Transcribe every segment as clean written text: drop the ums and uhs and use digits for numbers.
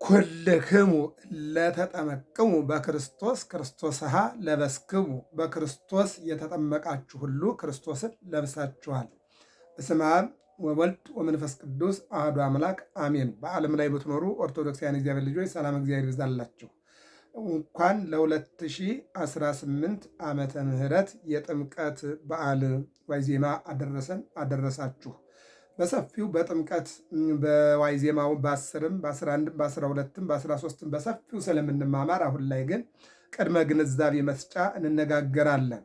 ኩልክሙ ለተጠመቅሙ በክርስቶስ ክርስቶስሃ ለበስክሙ። በክርስቶስ የተጠመቃችሁ ሁሉ ክርስቶስን ለብሳችኋል። በስመ አብ ወወልድ ወመንፈስ ቅዱስ አሐዱ አምላክ አሜን። በዓለም ላይ የምትኖሩ ኦርቶዶክሳውያን እግዚአብሔር ልጆች ሰላም እግዚአብሔር ይብዛላችሁ። እንኳን ለ2018 ዓመተ ምህረት የጥምቀት በዓል ዋዜማ አደረሰን አደረሳችሁ። በሰፊው በጥምቀት በዋዜማው በ10ም በ11ም በ12ም በ13ም በሰፊው ስለምንማማር አሁን ላይ ግን ቅድመ ግንዛቤ መስጫ እንነጋገራለን።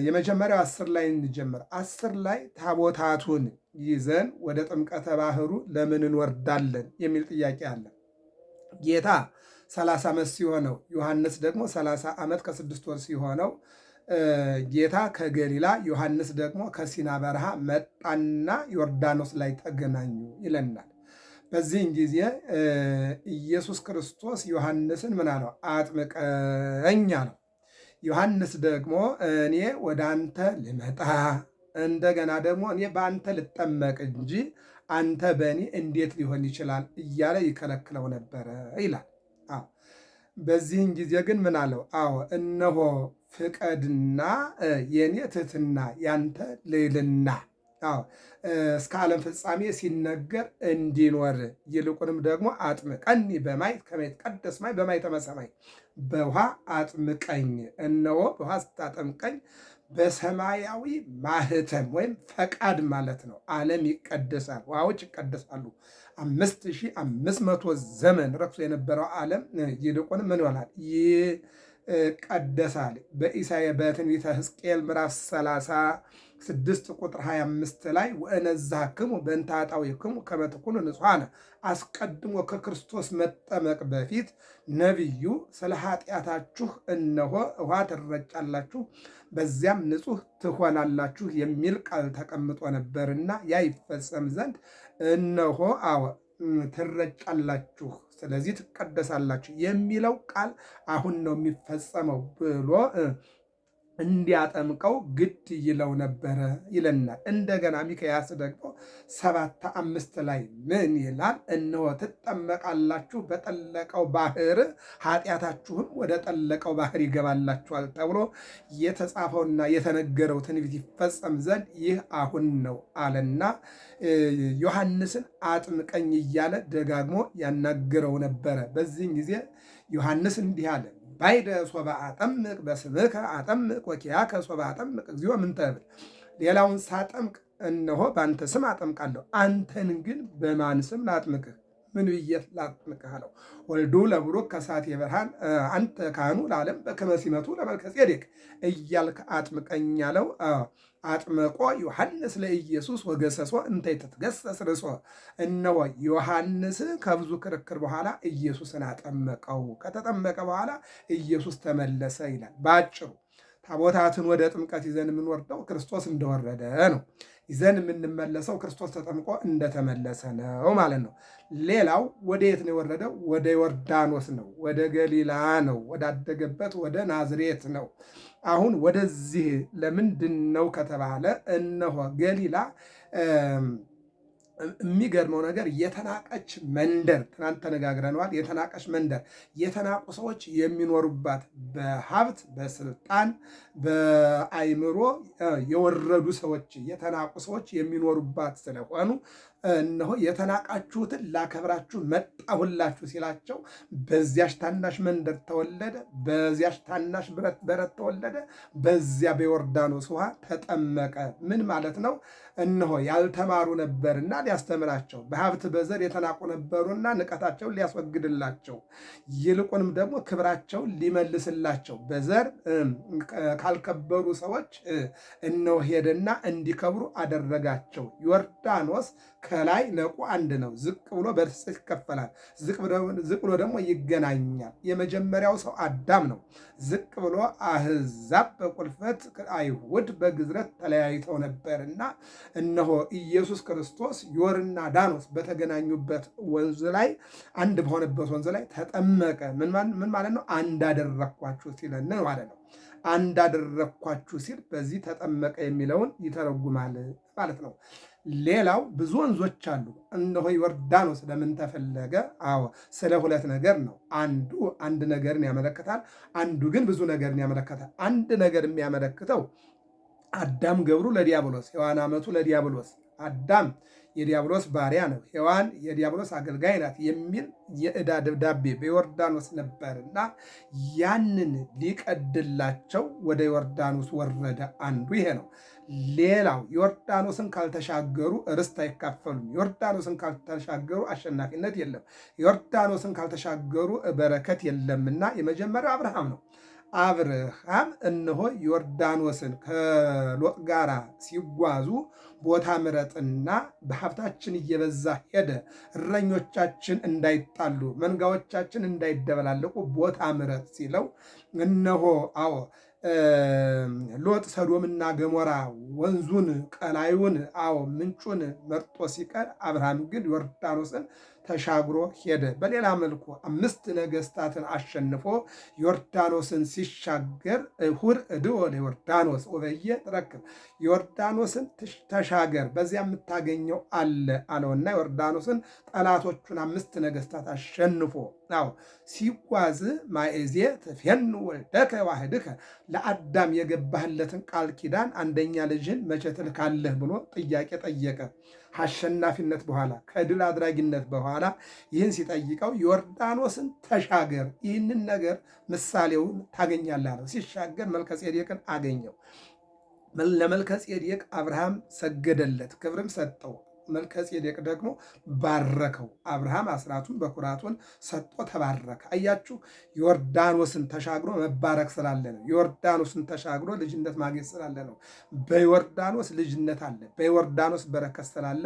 የመጀመሪያው 10 ላይ እንጀምር። 10 ላይ ታቦታቱን ይዘን ወደ ጥምቀተ ባህሩ ለምን እንወርዳለን የሚል ጥያቄ አለ። ጌታ 30 ዓመት ሲሆነው ዮሐንስ ደግሞ 30 ዓመት ከ6 ወር ሲሆነው ጌታ ከገሊላ ዮሐንስ ደግሞ ከሲና በረሃ መጣና ዮርዳኖስ ላይ ተገናኙ ይለናል። በዚህን ጊዜ ኢየሱስ ክርስቶስ ዮሐንስን ምን አለው? አጥምቀኝ አለው። ዮሐንስ ደግሞ እኔ ወደ አንተ ልመጣ እንደገና ደግሞ እኔ በአንተ ልጠመቅ እንጂ አንተ በእኔ እንዴት ሊሆን ይችላል እያለ ይከለክለው ነበረ ይላል። በዚህን ጊዜ ግን ምን አለው? አዎ እነሆ ፍቀድና የኔ ትሕትና ያንተ ልዕልና እስከ ዓለም ፍጻሜ ሲነገር እንዲኖር ይልቁንም ደግሞ አጥምቀኒ በማይ ከመ ይትቀደስ ማይ በማኅተመ ሰማይ፣ በውሃ አጥምቀኝ። እነሆ በውሃ ስታጠምቀኝ በሰማያዊ ማህተም ወይም ፈቃድ ማለት ነው ዓለም ይቀደሳል፣ ውሃዎች ይቀደሳሉ። 5500 ዘመን ረክሶ የነበረው ዓለም ይልቁንም ምን ይሆናል? ይቀደሳል። በትንቢተ ሕዝቅኤል ምዕራፍ 36 ቁጥር 25 ላይ ወእነዝሐክሙ በእንተ ኃጣውኢክሙ ከመ ትኩኑ ንጹሐነ፣ አስቀድሞ ከክርስቶስ መጠመቅ በፊት ነቢዩ ስለ ኃጢአታችሁ እነሆ ውሃ ትረጫላችሁ በዚያም ንጹሕ ትሆናላችሁ የሚል ቃል ተቀምጦ ነበርና ያ ይፈጸም ዘንድ እነሆ ትረጫላችሁ ስለዚህ ትቀደሳላችሁ የሚለው ቃል አሁን ነው የሚፈጸመው ብሎ እንዲያጠምቀው ግድ ይለው ነበረ ይለናል። እንደገና ሚክያስ ደግሞ 7:5 ላይ ምን ይላል? እነሆ ትጠመቃላችሁ በጠለቀው ባህር ኃጢአታችሁም ወደ ጠለቀው ባህር ይገባላችኋል ተብሎ የተጻፈውና የተነገረው ትንቢት ይፈጸም ዘንድ ይህ አሁን ነው አለና ዮሐንስን አጥምቀኝ እያለ ደጋግሞ ያናገረው ነበረ። በዚህን ጊዜ ዮሐንስ እንዲህ አለ፣ ባይደ ሶበ አጠምቅ በስምከ አጠምቅ ወኪያከ ሶበ አጠምቅ እግዚኦ ምንተ ብል። ሌላውን ሳጠምቅ እነሆ በአንተ ስም አጠምቃለሁ፣ አንተን ግን በማን ስም ላጥምቅህ? ምን ብዬ ላጥምቅህ አለው። ወልዱ ለቡሩክ ከሳቴ ብርሃን አንተ ካህኑ ለዓለም በከመ ሲመቱ ለመልከጼዴቅ እያልክ አጥምቀኝ አለው። አጥምቆ ዮሐንስ ለኢየሱስ ወገሰሶ እንተ ይትትገሰስ ርእሶ። እነሆ ዮሐንስ ከብዙ ክርክር በኋላ ኢየሱስን አጠመቀው። ከተጠመቀ በኋላ ኢየሱስ ተመለሰ ይላል። በአጭሩ ታቦታትን ወደ ጥምቀት ይዘን የምንወርደው ክርስቶስ እንደወረደ ነው። ይዘን የምንመለሰው ክርስቶስ ተጠምቆ እንደተመለሰ ነው ማለት ነው። ሌላው ወደ የት ነው የወረደው? ወደ ዮርዳኖስ ነው፣ ወደ ገሊላ ነው፣ ወዳደገበት ወደ ናዝሬት ነው። አሁን ወደዚህ ለምንድን ነው ከተባለ እነሆ ገሊላ የሚገርመው ነገር የተናቀች መንደር፣ ትናንት ተነጋግረነዋል። የተናቀች መንደር፣ የተናቁ ሰዎች የሚኖሩባት፣ በሀብት በስልጣን በአይምሮ የወረዱ ሰዎች የተናቁ ሰዎች የሚኖሩባት ስለሆኑ እነሆ የተናቃችሁትን ላከብራችሁ መጣሁላችሁ ሲላቸው በዚያች ታናሽ መንደር ተወለደ፣ በዚያች ታናሽ በረት ተወለደ፣ በዚያ በዮርዳኖስ ውሃ ተጠመቀ። ምን ማለት ነው? እነሆ ያልተማሩ ነበርና ሊያስተምራቸው፣ በሀብት በዘር የተናቁ ነበሩና ንቀታቸውን ሊያስወግድላቸው፣ ይልቁንም ደግሞ ክብራቸውን ሊመልስላቸው፣ በዘር ካልከበሩ ሰዎች እነሆ ሄደና እንዲከብሩ አደረጋቸው። ዮርዳኖስ ከላይ ነቁ አንድ ነው፣ ዝቅ ብሎ በርስት ይከፈላል፣ ዝቅ ብሎ ደግሞ ይገናኛል። የመጀመሪያው ሰው አዳም ነው። ዝቅ ብሎ አሕዛብ በቁልፈት አይሁድ በግዝረት ተለያይተው ነበርና እነሆ ኢየሱስ ክርስቶስ ዮርና ዳኖስ በተገናኙበት ወንዝ ላይ አንድ በሆነበት ወንዝ ላይ ተጠመቀ። ምን ማለት ነው? አንድ አደረኳችሁ ሲለን ማለት ነው። አንድ አደረኳችሁ ሲል በዚህ ተጠመቀ የሚለውን ይተረጉማል ማለት ነው። ሌላው ብዙ ወንዞች አሉ። እነሆ ዮርዳኖስ ለምን ተፈለገ? አዎ ስለ ሁለት ነገር ነው። አንዱ አንድ ነገርን ያመለክታል፣ አንዱ ግን ብዙ ነገርን ያመለክታል። አንድ ነገር የሚያመለክተው አዳም ገብሩ ለዲያብሎስ፣ ሔዋን አመቱ ለዲያብሎስ፣ አዳም የዲያብሎስ ባሪያ ነው፣ ሔዋን የዲያብሎስ አገልጋይ ናት የሚል የዕዳ ደብዳቤ በዮርዳኖስ ነበርና ያንን ሊቀድላቸው ወደ ዮርዳኖስ ወረደ። አንዱ ይሄ ነው። ሌላው ዮርዳኖስን ካልተሻገሩ ርስት አይካፈሉም። ዮርዳኖስን ካልተሻገሩ አሸናፊነት የለም። ዮርዳኖስን ካልተሻገሩ በረከት የለምና የመጀመሪያው አብርሃም ነው። አብርሃም እነሆ ዮርዳኖስን ከሎጥ ጋር ሲጓዙ ቦታ ምረጥና በሀብታችን እየበዛ ሄደ፣ እረኞቻችን እንዳይጣሉ፣ መንጋዎቻችን እንዳይደበላለቁ ቦታ ምረጥ ሲለው እነሆ አዎ ሎጥ ሰዶምና ገሞራ ወንዙን ቀላዩን አዎ ምንጩን መርጦ ሲቀር አብርሃም ግን ዮርዳኖስን ተሻግሮ ሄደ። በሌላ መልኩ 5 ነገስታትን አሸንፎ ዮርዳኖስን ሲሻገር ሁር እድወ ለዮርዳኖስ ወበየ ትረክብ፣ ዮርዳኖስን ተሻገር በዚያ የምታገኘው አለ አለውና ዮርዳኖስን ጠላቶቹን 5 ነገስታት አሸንፎ አዎ ሲጓዝ ማእዜ ትፌኑ ወልደከ ዋህድከ፣ ለአዳም የገባህለትን ቃል ኪዳን አንደኛ ልጅን መቼ ትልካለህ ብሎ ጥያቄ ጠየቀ። አሸናፊነት በኋላ ከድል አድራጊነት በኋላ ይህን ሲጠይቀው ዮርዳኖስን ተሻገር፣ ይህንን ነገር ምሳሌውን ታገኛለህ አለው። ሲሻገር መልከጼዴቅን አገኘው። ለመልከጼዴቅ አብርሃም ሰገደለት፣ ክብርም ሰጠው። መልከጼዴቅ ደግሞ ባረከው። አብርሃም አስራቱን በኩራቱን ሰጥቶ ተባረከ። አያችሁ፣ ዮርዳኖስን ተሻግሮ መባረክ ስላለ ነው። ዮርዳኖስን ተሻግሮ ልጅነት ማግኘት ስላለ ነው። በዮርዳኖስ ልጅነት አለ፣ በዮርዳኖስ በረከት ስላለ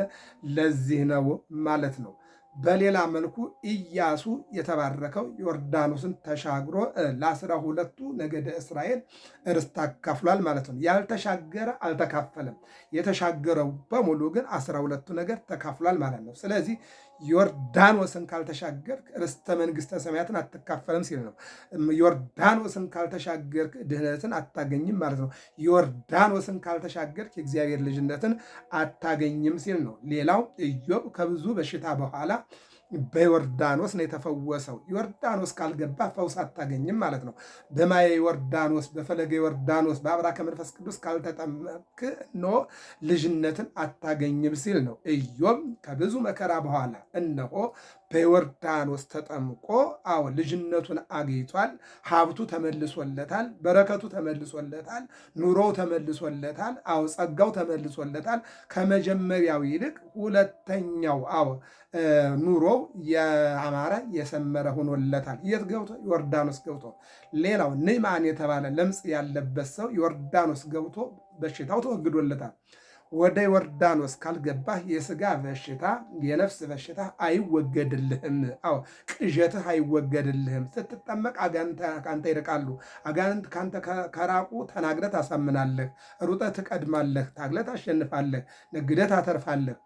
ለዚህ ነው ማለት ነው። በሌላ መልኩ ኢያሱ የተባረከው ዮርዳኖስን ተሻግሮ ለ12ቱ ነገደ እስራኤል ርስት አካፍሏል ማለት ነው። ያልተሻገረ አልተካፈለም። የተሻገረው በሙሉ ግን 12ቱ ነገድ ተካፍሏል ማለት ነው። ስለዚህ ዮርዳኖስን ካልተሻገርክ ርስተ መንግስተ ሰማያትን አትካፈልም ሲል ነው። ዮርዳኖስን ካልተሻገርክ ድህነትን አታገኝም ማለት ነው። ዮርዳኖስን ካልተሻገርክ የእግዚአብሔር ልጅነትን አታገኝም ሲል ነው። ሌላው ኢዮብ ከብዙ በሽታ በኋላ በዮርዳኖስ ነው የተፈወሰው። ዮርዳኖስ ካልገባ ፈውስ አታገኝም ማለት ነው። በማየ ዮርዳኖስ በፈለገ ዮርዳኖስ በአብራከ መንፈስ ቅዱስ ካልተጠመቅክ እነሆ ልጅነትን አታገኝም ሲል ነው። ኢዮብ ከብዙ መከራ በኋላ እነሆ በዮርዳኖስ ተጠምቆ አዎ ልጅነቱን አግኝቷል። ሀብቱ ተመልሶለታል፣ በረከቱ ተመልሶለታል፣ ኑሮው ተመልሶለታል፣ አዎ ጸጋው ተመልሶለታል። ከመጀመሪያው ይልቅ ሁለተኛው አዎ ኑሮው የአማረ የሰመረ ሆኖለታል። የት ገብቶ? ዮርዳኖስ ገብቶ። ሌላው ንዕማን የተባለ ለምጽ ያለበት ሰው ዮርዳኖስ ገብቶ በሽታው ተወግዶለታል። ወደ ዮርዳኖስ ካልገባህ የስጋ በሽታ የነፍስ በሽታ አይወገድልህም። አዎ ቅዠትህ አይወገድልህም። ስትጠመቅ አጋንንት ከአንተ ይርቃሉ። አጋንንት ከአንተ ከራቁ ተናግረህ ታሳምናለህ፣ ሩጠህ ትቀድማለህ፣ ታግለህ ታሸንፋለህ፣ ነግደህ ታተርፋለህ።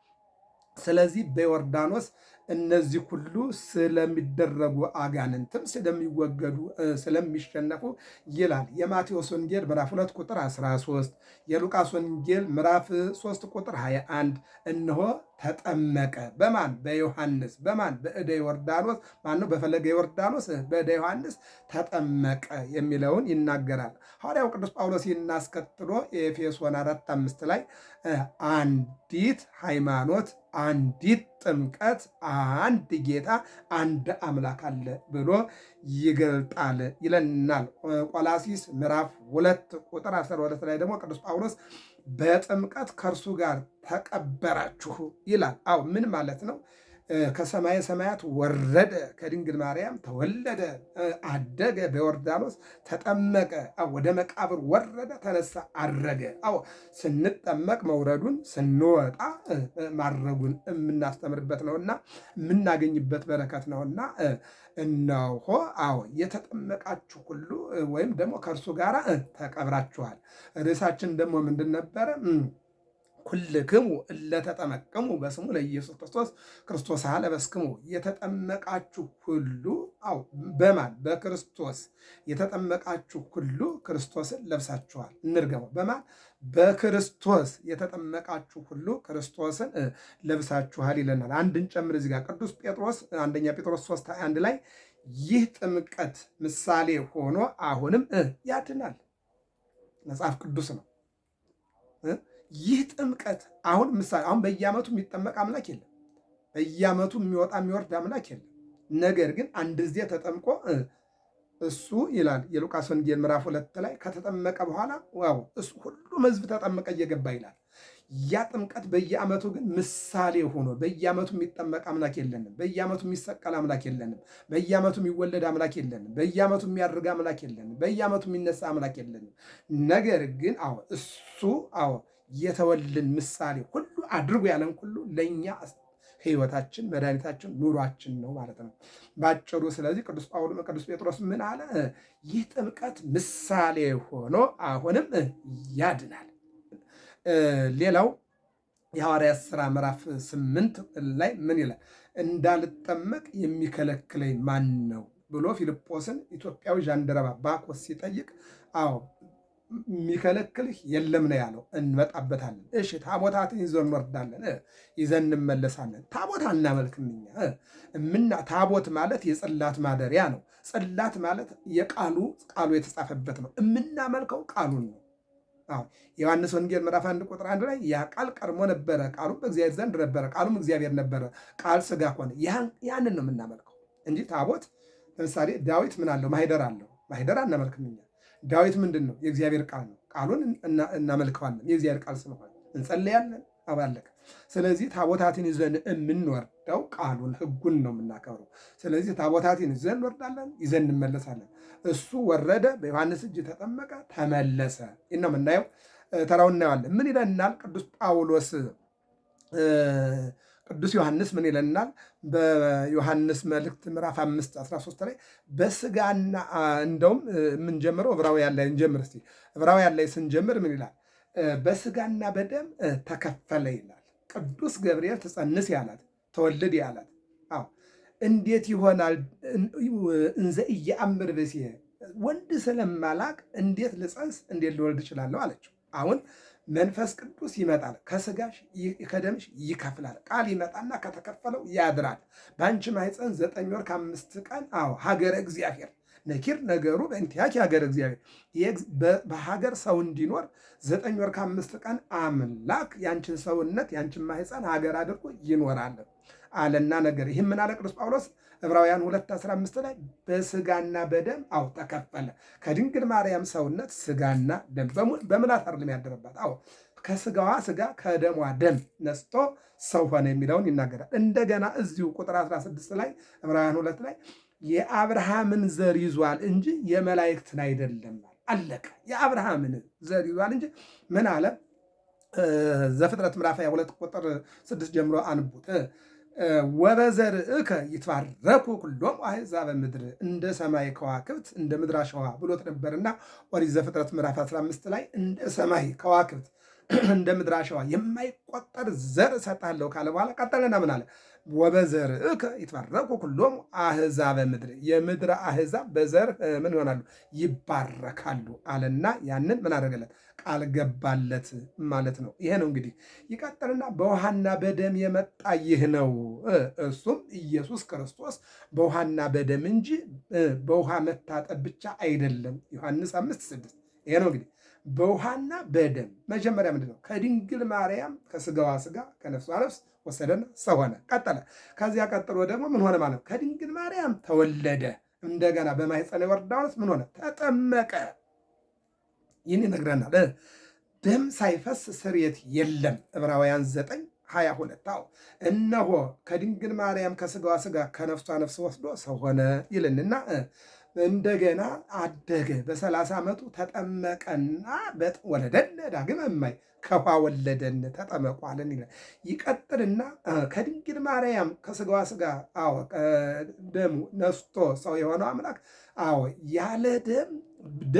ስለዚህ በዮርዳኖስ እነዚህ ሁሉ ስለሚደረጉ አጋንንትም ስለሚወገዱ ስለሚሸነፉ ይላል። የማቴዎስ ወንጌል ምዕራፍ 2 ቁጥር 13፣ የሉቃስ ወንጌል ምዕራፍ 3 ቁጥር 21 እነሆ ተጠመቀ በማን በዮሐንስ በማን በእደ ዮርዳኖስ ማነው በፈለገ ዮርዳኖስ በእደ ዮሐንስ ተጠመቀ የሚለውን ይናገራል። ሐዋርያው ቅዱስ ጳውሎስ ይናስከትሎ ኤፌሶን 4:5 ላይ አንዲት ሃይማኖት፣ አንዲት ጥምቀት፣ አንድ ጌታ፣ አንድ አምላክ አለ ብሎ ይገልጣል ይለናል። ቆላሲስ ምዕራፍ 2 ቁጥር 12 ላይ ደግሞ ቅዱስ ጳውሎስ በጥምቀት ከእርሱ ጋር ተቀበራችሁ ይላል። አዎ ምን ማለት ነው? ከሰማየ ሰማያት ወረደ፣ ከድንግል ማርያም ተወለደ፣ አደገ፣ በዮርዳኖስ ተጠመቀ፣ ወደ መቃብር ወረደ፣ ተነሳ፣ አረገ። አዎ ስንጠመቅ መውረዱን ስንወጣ ማድረጉን የምናስተምርበት ነውና የምናገኝበት በረከት ነውና እነሆ አዎ የተጠመቃችሁ ሁሉ ወይም ደግሞ ከእርሱ ጋር ተቀብራችኋል። ርዕሳችን ደግሞ ምንድን ነበረ? ኩልክሙ እለተጠመቅሙ በስሙ ለኢየሱስ ክርስቶስ ክርስቶስ ለበስክሙ የተጠመቃችሁ ሁሉ በማን በክርስቶስ የተጠመቃችሁ ሁሉ ክርስቶስን ለብሳችኋል። እንርገመው። በማን በክርስቶስ የተጠመቃችሁ ሁሉ ክርስቶስን ለብሳችኋል ይለናል። አንድን ጨምር እዚህ ጋር ቅዱስ ጴጥሮስ አንደኛ ጴጥሮስ 3:21 ላይ ይህ ጥምቀት ምሳሌ ሆኖ አሁንም ያድናል። መጽሐፍ ቅዱስ ነው። ይህ ጥምቀት አሁን ምሳሌ አሁን በየዓመቱ የሚጠመቅ አምላክ የለም። በየዓመቱ የሚወጣ የሚወርድ አምላክ የለም። ነገር ግን አንድ ጊዜ ተጠምቆ እሱ ይላል የሉቃስ ወንጌል ምዕራፍ 2 ላይ ከተጠመቀ በኋላ እሱ ሁሉም ሕዝብ ተጠመቀ እየገባ ይላል። ያ ጥምቀት በየዓመቱ ግን ምሳሌ ሆኖ በየዓመቱ የሚጠመቅ አምላክ የለንም። በየዓመቱ የሚሰቀል አምላክ የለንም። በየዓመቱ የሚወለድ አምላክ የለንም። በየዓመቱ የሚያደርግ አምላክ የለንም። በየዓመቱ የሚነሳ አምላክ የለንም። ነገር ግን እሱ የተወልን ምሳሌ ሁሉ አድርጎ ያለን ሁሉ ለእኛ ሕይወታችን፣ መድኃኒታችን፣ ኑሯችን ነው ማለት ነው ባጭሩ። ስለዚህ ቅዱስ ጴጥሮስ ምን አለ? ይህ ጥምቀት ምሳሌ ሆኖ አሁንም ያድናል። ሌላው የሐዋርያት ሥራ ምዕራፍ 8 ላይ ምን ይላል? እንዳልጠመቅ የሚከለክለኝ ማን ነው ብሎ ፊልጶስን ኢትዮጵያዊ ዣንደረባ ባኮስ ሲጠይቅ የሚከለክልህ የለም ነው ያለው። እንመጣበታለን። እሺ ታቦታትን ይዘን እንወርዳለን፣ ይዘን እንመለሳለን። ታቦት አናመልክም እኛ። ታቦት ማለት የጽላት ማደሪያ ነው። ጽላት ማለት ቃሉ የተጻፈበት ነው። የምናመልከው ቃሉን ነው። ዮሐንስ ወንጌል ምዕራፍ 1 ቁጥር 1 ላይ ያ ቃል ቀድሞ ነበረ፣ ቃሉም በእግዚአብሔር ዘንድ ነበረ፣ ቃሉም እግዚአብሔር ነበረ፣ ቃል ሥጋ ሆነ። ያንን ነው የምናመልከው እንጂ ታቦት ለምሳሌ ዳዊት ምን አለው? ማህደር አለው። ማህደር አናመልክም እኛ። ዳዊት ምንድን ነው? የእግዚአብሔር ቃል ነው። ቃሉን እናመልከዋለን። የእግዚአብሔር ቃል ስለሆነ እንጸለያለን። አባለቀ። ስለዚህ ታቦታትን ይዘን የምንወርደው ቃሉን ሕጉን ነው የምናከብረው። ስለዚህ ታቦታትን ይዘን እንወርዳለን፣ ይዘን እንመለሳለን። እሱ ወረደ፣ በዮሐንስ እጅ ተጠመቀ፣ ተመለሰ። ይህ ነው የምናየው። ተራው እናየዋለን። ምን ይለናል ቅዱስ ጳውሎስ? ቅዱስ ዮሐንስ ምን ይለናል? በዮሐንስ መልእክት ምዕራፍ 5:13 ላይ በስጋና እንደውም የምንጀምረው ዕብራውያን ላይ እንጀምር እስቲ። ዕብራውያን ላይ ስንጀምር ምን ይላል? በስጋና በደም ተከፈለ ይላል። ቅዱስ ገብርኤል ትጸንስ ያላት ተወልድ ያላት እንዴት ይሆናል? እንዘ ኢየአምር ብእሴ ወንድ ስለማላቅ እንዴት ልጸንስ እንዴት ልወልድ እችላለሁ አለችው። አሁን መንፈስ ቅዱስ ይመጣል፣ ከስጋሽ ከደምሽ ይከፍላል። ቃል ይመጣና ከተከፈለው ያድራል። በአንቺ ማኅፀን 9 ወር ከ5 ቀን ሀገረ እግዚአብሔር ነኪር ነገሩ በእንቲአኪ ሀገረ እግዚአብሔር በሀገር ሰው እንዲኖር 9 ወር ከ5 ቀን አምላክ ያንቺን ሰውነት ያንቺን ማኅፀን ሀገር አድርጎ ይኖራል አለና ነገር። ይህም ምን አለ ቅዱስ ጳውሎስ ዕብራውያን 2:15 ላይ በስጋና በደም ተከፈለ። ከድንግል ማርያም ሰውነት ስጋና ደም በምላት አይደለም ያደረባት። ከስጋዋ ስጋ ከደሟ ደም ነስቶ ሰው ሆነ የሚለውን ይናገራል። እንደገና እዚሁ ቁጥር 16 ላይ ዕብራውያን 2 ላይ የአብርሃምን ዘር ይዟል እንጂ የመላእክትን አይደለም። አለቀ። የአብርሃምን ዘር ይዟል እንጂ ምን አለ? ዘፍጥረት ምዕራፍ 22 ቁጥር 6 ጀምሮ አንቡት። ወበዘርእከ ይትባረኩ ኩሎሙ አሕዛበ ምድር፣ እንደ ሰማይ ከዋክብት እንደ ምድር አሸዋ ብሎት ነበርና ኦሪት ዘፍጥረት ምዕራፍ 15 ላይ እንደ ሰማይ ከዋክብት እንደ ምድር አሸዋ የማይቆጠር ዘር እሰጣለሁ ካለ በኋላ ቀጠለና ምን አለ? ወበዘርእከ ይትባረኩ ኩሎሙ አሕዛበ ምድር፣ የምድር አሕዛብ በዘር ምን ይሆናሉ? ይባረካሉ አለና ያንን ምን አደረገለት? ቃል ገባለት ማለት ነው። ይሄ ነው እንግዲህ። ይቀጥልና በውሃና በደም የመጣ ይህ ነው፣ እሱም ኢየሱስ ክርስቶስ በውሃና በደም እንጂ በውሃ መታጠብ ብቻ አይደለም። ዮሐንስ 5:6 ይሄ ነው እንግዲህ። በውሃና በደም መጀመሪያ ምንድን ነው? ከድንግል ማርያም ከስጋዋ ስጋ ከነፍሷ ነፍስ ወሰደና ሰው ሆነ። ቀጠለ። ከዚያ ቀጥሎ ደግሞ ምን ሆነ ማለት ነው? ከድንግል ማርያም ተወለደ። እንደገና በማኅፀነ ዮርዳኖስ ምን ሆነ? ተጠመቀ። ይህን ይነግረናል። ደም ሳይፈስ ስርየት የለም። ዕብራውያን 9:22 እነሆ ከድንግል ማርያም ከስጋዋ ስጋ ከነፍሷ ነፍስ ወስዶ ሰው ሆነ ይልንና እንደገና አደገ። በ30 ዓመቱ ተጠመቀና ወለደነ ዳግመ እማይ ከውሃ ወለደን ተጠመቋለን ይላል። ይቀጥልና ከድንግል ማርያም ከስጋዋ ስጋ ደሙ ነስቶ ሰው የሆነው አምላክ ያለ ደም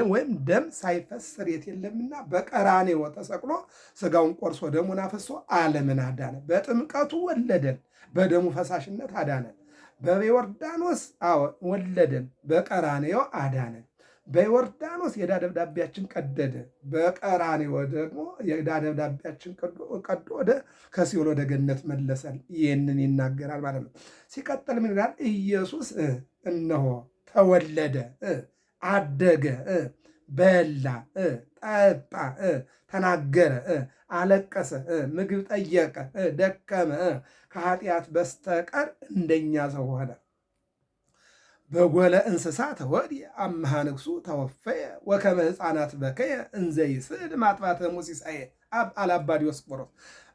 ወይም ደም ሳይፈስ ስርየት የለምና በቀራንዮ ተሰቅሎ ስጋውን ቆርሶ ደሙን አፍሶ ዓለምን አዳነ። በጥምቀቱ ወለደን፣ በደሙ ፈሳሽነት አዳነን። በዮርዳኖስ ወለደን፣ በቀራንዮ አዳነን። በዮርዳኖስ የዕዳ ደብዳቤያችን ቀደደ፣ በቀራንዮ ደግሞ የዕዳ ደብዳቤያችን ቀዶ ከሲኦል ወደ ገነት መለሰን። ይህንን ይናገራል ማለት ነው። ሲቀጥል ምን ይላል? ኢየሱስ እነሆ ተወለደ፣ አደገ፣ በላ፣ ጠጣ፣ ተናገረ፣ አለቀሰ፣ ምግብ ጠየቀ፣ ደከመ፣ ከኃጢአት በስተቀር እንደኛ ሰው ሆነ። በጎለ እንስሳ ተወድየ አምሃ ንጉሡ ተወፈየ ወከመ ሕፃናት በከየ እንዘ ይስዕድ ማጥባተ ሙሲሳየ አብ አላባ ዲዮስቆሮስ።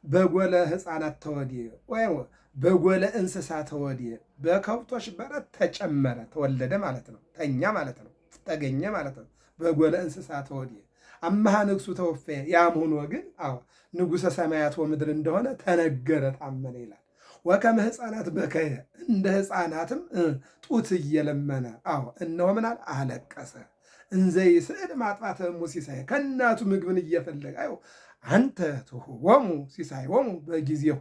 በጎለ ሕፃናት ተወድየ ወይም በጎለ እንስሳ ተወድየ፣ በከብቶች በረት ተጨመረ፣ ተወለደ ማለት ነው። ተኛ ማለት ነው። ተገኘ ማለት ነው። በጎለ እንስሳ ተወድየ አምሃ ንጉሡ ተወፈየ። ያም ሆኖ ግን ንጉሠ ሰማያት ወምድር እንደሆነ ተነገረ፣ ታመነ ይላል። ወከመ ሕፃናት በከየ፣ እንደ ሕፃናትም ጡት እየለመነ እነሆ ምናል አለቀሰ። እንዘ ይስዕድ ማጥባተ ሙሲሳየ፣ ከእናቱ ምግብን እየፈለገ አንተ ትሁቦሙ ሲሳዮሙ በጊዜሁ፣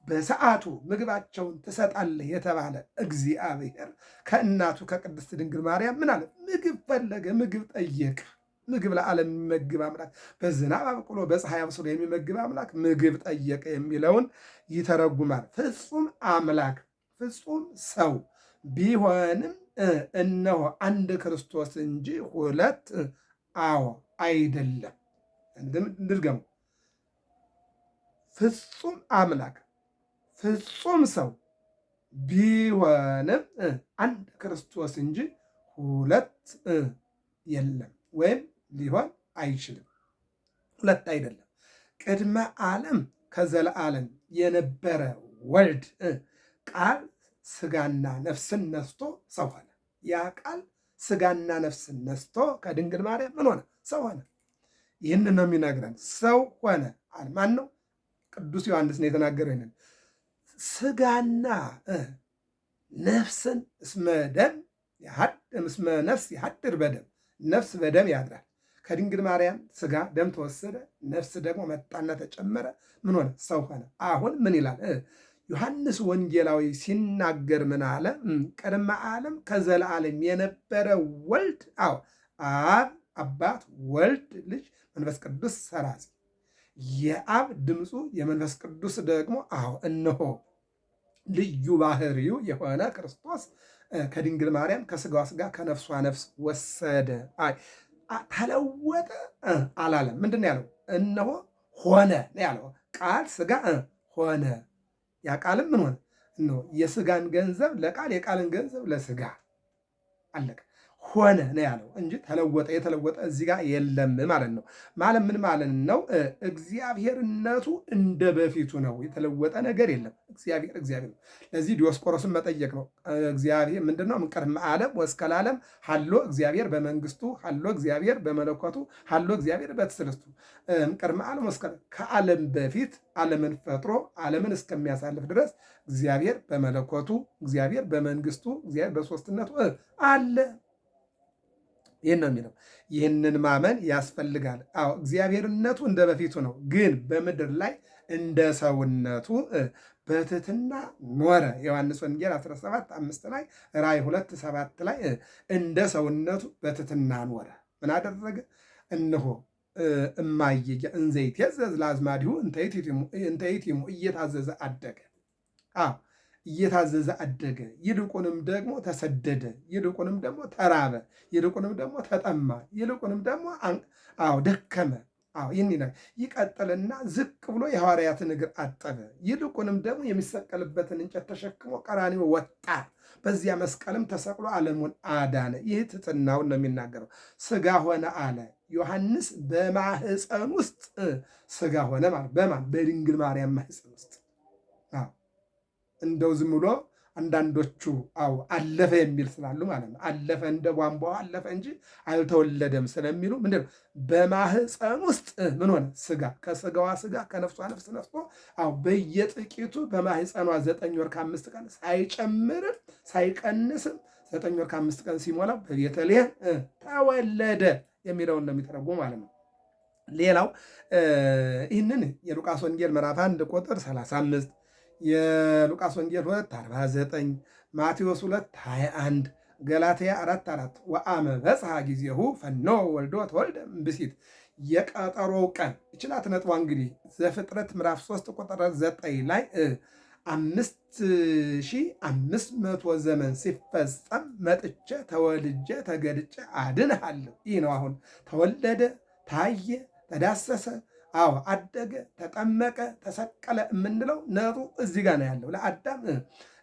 በሰዓቱ ምግባቸውን ትሰጣለህ የተባለ እግዚአብሔር ከእናቱ ከቅድስት ድንግል ማርያም ምን አለ? ምግብ ፈለገ፣ ምግብ ጠየቀ። ምግብ ለዓለም የሚመግብ አምላክ፣ በዝናብ አብቅሎ በፀሐይ አብስሎ የሚመግብ አምላክ ምግብ ጠየቀ የሚለውን ይተረጉማል። ፍጹም አምላክ ፍጹም ሰው ቢሆንም እነሆ አንድ ክርስቶስ እንጂ ሁለት አይደለም። እንድገሙ፣ ፍጹም አምላክ ፍጹም ሰው ቢሆንም አንድ ክርስቶስ እንጂ ሁለት የለም፣ ወይም ሊሆን አይችልም። ሁለት አይደለም። ቅድመ ዓለም ከዘለዓለም የነበረ ወልድ ቃል ሥጋና ነፍስን ነስቶ ሰው ሆነ። ያ ቃል ሥጋና ነፍስን ነስቶ ከድንግል ማርያም ምን ሆነ? ሰው ሆነ። ይህን ነው የሚነግረን። ሰው ሆነ አለ። ማን ነው? ቅዱስ ዮሐንስ ነው የተናገረው። ይህንን ሥጋና ነፍስን እስመ ነፍስ ያድር በደም፣ ነፍስ በደም ያድራል። ከድንግል ማርያም ሥጋ ደም ተወሰደ፣ ነፍስ ደግሞ መጣና ተጨመረ። ምን ሆነ? ሰው ሆነ። አሁን ምን ይላል ዮሐንስ ወንጌላዊ ሲናገር? ምን አለ? ቅድመ ዓለም ከዘለዓለም የነበረ ወልድ አብ አባት፣ ወልድ ልጅ፣ መንፈስ ቅዱስ ሰራጺ፣ የአብ ድምፁ የመንፈስ ቅዱስ ደግሞ እነሆ ልዩ ባህሪው የሆነ ክርስቶስ ከድንግል ማርያም ከሥጋዋ ሥጋ ከነፍሷ ነፍስ ወሰደ። ተለወጠ አላለም። ምንድን ነው ያለው? እነሆ ሆነ ነው ያለው። ቃል ሥጋ ሆነ። ያ ቃልም ምን ሆነ? እነሆ የሥጋን ገንዘብ ለቃል የቃልን ገንዘብ ለሥጋ አለቀ። ሆነ ነው ያለው እንጂ ተለወጠ፣ የተለወጠ እዚህ ጋር የለም ማለት ነው። ማለት ምን ማለት ነው? እግዚአብሔርነቱ እንደ በፊቱ ነው። የተለወጠ ነገር የለም። እግዚአብሔር ነው። ለዚህ ዲዮስቆሮስን መጠየቅ ነው። እግዚአብሔር ምንድን ነው? እምቅድመ ዓለም ወእስከ ለዓለም ሀሎ እግዚአብሔር በመንግስቱ፣ ሀሎ እግዚአብሔር በመለኮቱ፣ ሀሎ እግዚአብሔር በትስብእቱ። እምቅድመ ዓለም ወእስከ ከዓለም በፊት ዓለምን ፈጥሮ ዓለምን እስከሚያሳልፍ ድረስ እግዚአብሔር በመለኮቱ፣ እግዚአብሔር በመንግስቱ፣ እግዚአብሔር በሦስትነቱ አለ። ይህን ነው የሚለው። ይህንን ማመን ያስፈልጋል። እግዚአብሔርነቱ እንደ በፊቱ ነው፣ ግን በምድር ላይ እንደ ሰውነቱ በትሕትና ኖረ። ዮሐንስ ወንጌል 17:5 ላይ፣ ራእይ 2:7 ላይ እንደ ሰውነቱ በትሕትና ኖረ። ምን አደረገ? እነሆ እማየ እንዘ ይትዔዘዝ ለአዝማዲሁ እንተ ይቲሙ እየታዘዘ አደገ። እየታዘዘ አደገ። ይልቁንም ደግሞ ተሰደደ። ይልቁንም ደግሞ ተራበ። ይልቁንም ደግሞ ተጠማ። ይልቁንም ደግሞ ደከመ። ይህን ይቀጥልና ዝቅ ብሎ የሐዋርያትን እግር አጠበ። ይልቁንም ደግሞ የሚሰቀልበትን እንጨት ተሸክሞ ቀራንዮ ወጣ። በዚያ መስቀልም ተሰቅሎ ዓለሙን አዳነ። ይህ ትሕትናውን ነው የሚናገረው። ሥጋ ሆነ አለ ዮሐንስ። በማህፀን ውስጥ ሥጋ ሆነ ማለት በማን? በድንግል ማርያም ማህፀን ውስጥ። እንደው ዝም ብሎ አንዳንዶቹ አለፈ የሚል ስላሉ ማለት ነው። አለፈ እንደ ቧንቧ አለፈ እንጂ አልተወለደም ስለሚሉ ምንድን ነው? በማህፀን ውስጥ ምን ሆነ? ሥጋ። ከሥጋዋ ሥጋ ከነፍሷ ነፍስ ነስቶ በየጥቂቱ በማህፀኗ 9 ወር ከ5 ቀን ሳይጨምርም ሳይቀንስም 9 ወር ከ5 ቀን ሲሞላው በቤተልሔም ተወለደ የሚለውን ነው የሚተረጉመው ማለት ነው። ሌላው ይህንን የሉቃስ ወንጌል ምዕራፍ 1 ቁጥር 35፣ የሉቃስ ወንጌል 2 49፣ ማቴዎስ 2 21፣ ገላትያ 4 ወአመ በጽሐ ጊዜሁ ፈኖ ወልዶ ተወልደ እምብእሲት የቀጠሮው ቀን ይችላት ነጥቧ እንግዲህ ዘፍጥረት ምዕራፍ 3 ቁጥር 9 ላይ 5500 ዘመን ሲፈጸም መጥቼ ተወልጄ ተገድጬ አድንሃለሁ። ይህ ነው አሁን ተወለደ፣ ታየ፣ ተዳሰሰ፣ አዎ አደገ፣ ተጠመቀ፣ ተሰቀለ የምንለው ነጡ እዚህ ጋር ነው ያለው። ለአዳም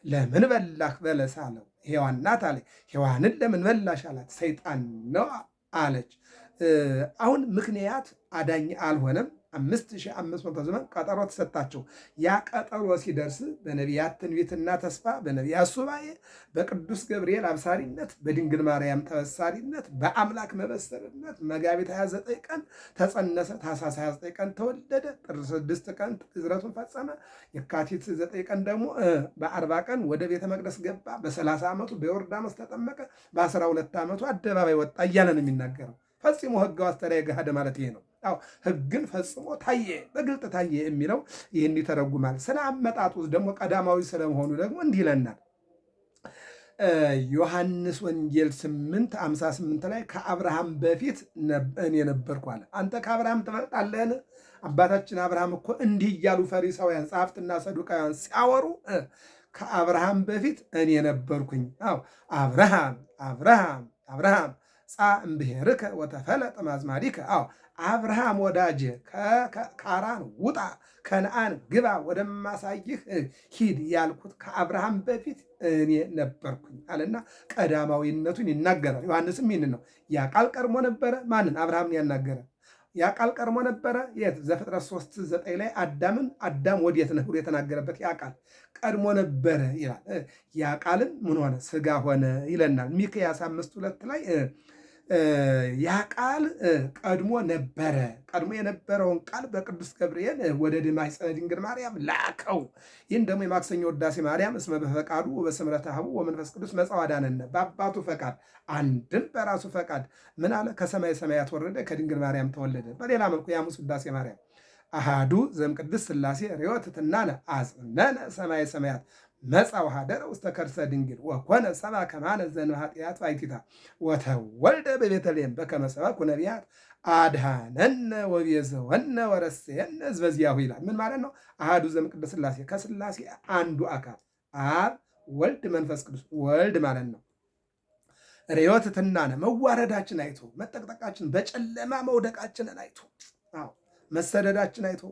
ለምን በላህ በለስ አለው። ሔዋን ናት አለ። ሔዋንን ለምን በላሽ አላት። ሰይጣን ነው አለች። አሁን ምክንያት አዳኝ አልሆነም። 5500 ዘመን ቀጠሮ ተሰጣቸው። ያ ቀጠሮ ሲደርስ በነቢያት ትንቢትና ተስፋ፣ በነቢያት ሱባኤ፣ በቅዱስ ገብርኤል አብሳሪነት፣ በድንግል ማርያም ተበሳሪነት፣ በአምላክ መበሰርነት መጋቢት 29 ቀን ተጸነሰ። ታኅሳስ 29 ቀን ተወለደ። ጥር 6 ቀን ዕዝረቱን ፈጸመ። የካቲት 9 ቀን ደግሞ በ40 ቀን ወደ ቤተ መቅደስ ገባ። በ30 ዓመቱ በዮርዳኖስ ተጠመቀ። በ12 ዓመቱ አደባባይ ወጣ እያለ ነው የሚናገረው። ፈጽሞ ሕገ አስተርአየ ገሃደ ማለት ይሄ ነው። አዎ ሕግን ፈጽሞ ታየ፣ በግልጥ ታየ የሚለው ይህን ይተረጉማል። ስለ አመጣጡ ደግሞ ቀዳማዊ ስለመሆኑ ደግሞ እንዲህ ይለናል። ዮሐንስ ወንጌል 8:58 ላይ ከአብርሃም በፊት እኔ ነበርኩ አለ። አንተ ከአብርሃም ትበልጣለህን? አባታችን አብርሃም እኮ እንዲህ እያሉ ፈሪሳውያን ጸሐፍትና ሰዱቃውያን ሲያወሩ ከአብርሃም በፊት እኔ ነበርኩኝ። አዎ አብርሃም አብርሃም አብርሃም ጻ እምብሔርከ ወተፈለጠ ማዝማዲከ። አዎ አብርሃም ወዳጄ ከካራን ውጣ፣ ከነአን ግባ፣ ወደማሳይህ ሂድ ያልኩት ከአብርሃም በፊት እኔ ነበርኩኝ አለና ቀዳማዊነቱን ይናገራል። ዮሐንስም ይህን ነው። ያ ቃል ቀድሞ ነበረ። ማንን? አብርሃምን ያናገረ። ያ ቃል ቀድሞ ነበረ። የት? ዘፍጥረት 3:9 ላይ አዳምን አዳም ወዴት ነህ ብሎ የተናገረበት ያ ቃል ቀድሞ ነበረ ይላል። ያ ቃልም ምን ሆነ? ሥጋ ሆነ ይለናል። ሚክያስ 5:2 ላይ ያ ቃል ቀድሞ ነበረ። ቀድሞ የነበረውን ቃል በቅዱስ ገብርኤል ወደ ማኅፀነ ድንግል ማርያም ላከው። ይህን ደግሞ የማክሰኞ ውዳሴ ማርያም እስመ በፈቃዱ ወበስምረተ ኀቡ ወመንፈስ ቅዱስ መጽአ ወአዳነነ፣ በአባቱ ፈቃድ አንድም በራሱ ፈቃድ ምን አለ? ከሰማይ ሰማያት ወረደ፣ ከድንግል ማርያም ተወለደ። በሌላ መልኩ የሐሙስ ውዳሴ ማርያም አሃዱ ዘእምቅድስት ሥላሴ ርዮት ትናነ አጽነነ ሰማየ ሰማያት መጻ ወኀደረ ውስተ ከርሰ ድንግል ወኮነ ሰብአ ከማነ ዘእንበለ ኃጢአት ባሕቲታ ወተወልደ በቤተልሔም በከመ ሰበኩ ነቢያት አድኀነነ ወቤዘወነ ወረሰየነ ሕዝበ ዚአሁ ይላል። ምን ማለት ነው? አሃዱ ዘእምቅድስት ሥላሴ ከሥላሴ አንዱ አካል አብ ወልድ መንፈስ ቅዱስ ወልድ ማለት ነው። ርዮት ትናነ መዋረዳችን አይቶ መጠቅጠቃችን በጨለማ መውደቃችንን አይቶ መሰደዳችን አይቶ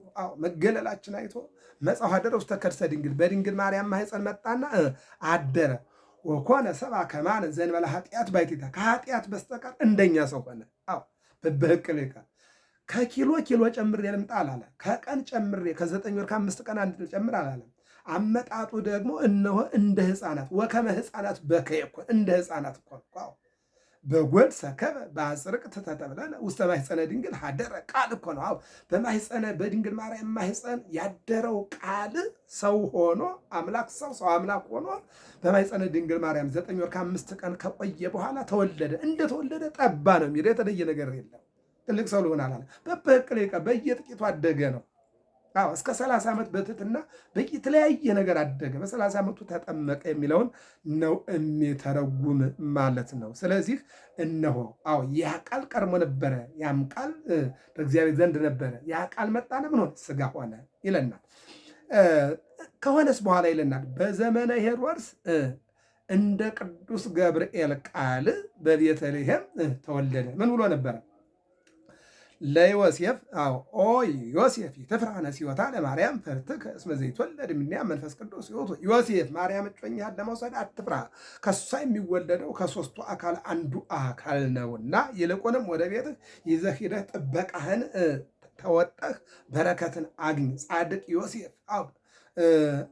መገለላችን አይቶ መጽአ ወኀደረ ውስተ ከርሰ ድንግል በድንግል ማርያም ማኅፀን መጣና አደረ። ወኮነ ሰብአ ከማነ ዘእንበለ ኃጢአት ባሕቲታ ከኃጢአት በስተቀር እንደኛ ሰው ሆነ። በሕቅሌከ ከኪሎ ጨምሬ ልምጣ አላለ። ከቀን ጨምሬ ከ9 ወር ከ5 ቀን አንድ ጨምር አላለም። አመጣጡ ደግሞ እነሆ እንደ ሕፃናት ወከመ ሕፃናት በከየ እኮ እንደ ሕፃናት እኮ በጎል ሰከበ በአጽርቅት ተተብለለ ውስተ ማኅፀነ ድንግል ሀደረ ቃል እኮ ነው። አዎ በማኅፀነ በድንግል ማርያም ማኅፀን ያደረው ቃል ሰው ሆኖ አምላክ ሰው አምላክ ሆኖ በማኅፀነ ድንግል ማርያም 9 ወር ከ5 ቀን ከቆየ በኋላ ተወለደ። እንደተወለደ ጠባ ነው የሚለው። የተለየ ነገር የለም። ትልቅ ሰው ልሆን አላለ። በሕቅሌከ በየጥቂቱ አደገ ነው። እስከ 30 ዓመት በትሕትና በየተለያየ ነገር አደገ። በ30 ዓመቱ ተጠመቀ የሚለውን ነው የሚተረጉም ማለት ነው። ስለዚህ እነሆ ያ ቃል ቀድሞ ነበረ፣ ያም ቃል በእግዚአብሔር ዘንድ ነበረ። ያ ቃል መጣነ ምን ሆነ? ሥጋ ሆነ ይለናል። ከሆነስ በኋላ ይለናል በዘመነ ሄሮድስ እንደ ቅዱስ ገብርኤል ቃል በቤተልሔም ተወለደ። ምን ብሎ ነበረ? ለዮሴፍ ኦ ዮሴፍ ይትፍራ ነሲዮታ ለማርያም ፈርትከ እስመ ዘይትወለድ እምኔሃ መንፈስ ቅዱስ ይወቱ። ዮሴፍ ማርያም እጮኛህን ለመውሰድ አትፍራ፣ ከሷ የሚወለደው ከሦስቱ አካል አንዱ አካል ነውና፣ ይልቁንም ወደ ቤትህ ይዘህ ሂደህ ጥበቃህን ተወጠህ በረከትን አግኝ። ጻድቅ ዮሴፍ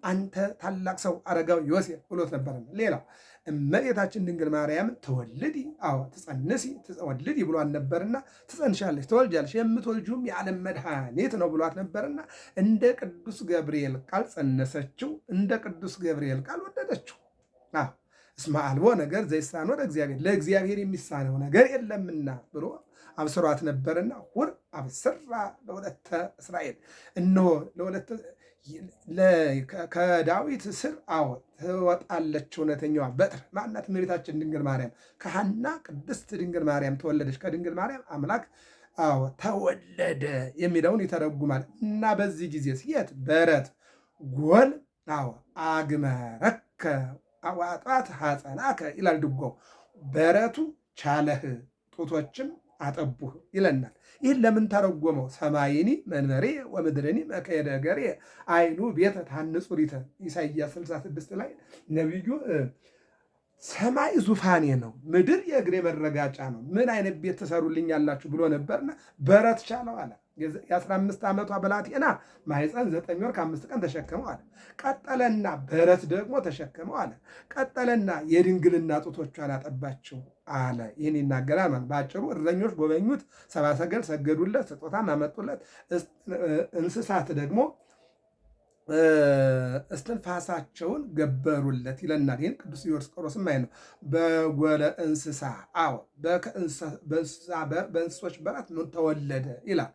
አንተ ታላቅ ሰው አረጋዊ ዮሴፍ ብሎት ነበር። ሌላው እመቤታችን ድንግል ማርያም ትወልዲ ትጸንሲ ትወልዲ ብሏት ነበርና ትጸንሻለች፣ ትወልጃለች፣ የምትወልጂውም የዓለም መድኃኒት ነው ብሏት ነበርና እንደ ቅዱስ ገብርኤል ቃል ጸነሰችው፣ እንደ ቅዱስ ገብርኤል ቃል ወለደችው። እስመ አልቦ ነገር ዘይሳኖ ለእግዚአብሔር የሚሳነው ነገር የለምና ብሎ አብስሯት ነበርና ሁር አብስራ ለወለተ እስራኤል እነሆ ለወለተ ከዳዊት ስር ትወጣለች እውነተኛዋ በትር ማናት? እመቤታችን ድንግል ማርያም ከሐና ቅድስት ድንግል ማርያም ተወለደች። ከድንግል ማርያም አምላክ ተወለደ የሚለውን ይተረጉማል። እና በዚህ ጊዜ የት በረት ጎል አግመረከ አዋጣት ሐፀናከ ይላል ድጓው። በረቱ ቻለህ ጡቶችም አጠቡህ ይለናል። ይህን ለምን ተረጎመው? ሰማይኒ መንበሬ ወምድርኒ መከየደ ገሬ አይኑ ቤተ ታንጹ ሊተ ኢሳይያስ 66 ላይ ነቢዩ ሰማይ ዙፋኔ ነው፣ ምድር የእግሬ መረጋጫ ነው፣ ምን አይነት ቤት ትሰሩልኛላችሁ ብሎ ነበርና በረት ቻለው አለ። የ15 ዓመቷ ብላቴና ማኅፀን 9 ወር ከ5 ቀን ተሸከመው አለ። ቀጠለና በረት ደግሞ ተሸከመው አለ። ቀጠለና የድንግልና ጡቶቿን አጠባቸው አለ። ይህን ይናገራል ማለት በአጭሩ እረኞች ጎበኙት፣ ሰብአ ሰገል ሰገዱለት፣ ስጦታም አመጡለት። እንስሳት ደግሞ እስትንፋሳቸውን ገበሩለት ይለናል። ይህን ቅዱስ ዲዮስቆሮስ ማይ ነው። በጎለ እንስሳ በእንስሶች በረት ተወለደ ይላል።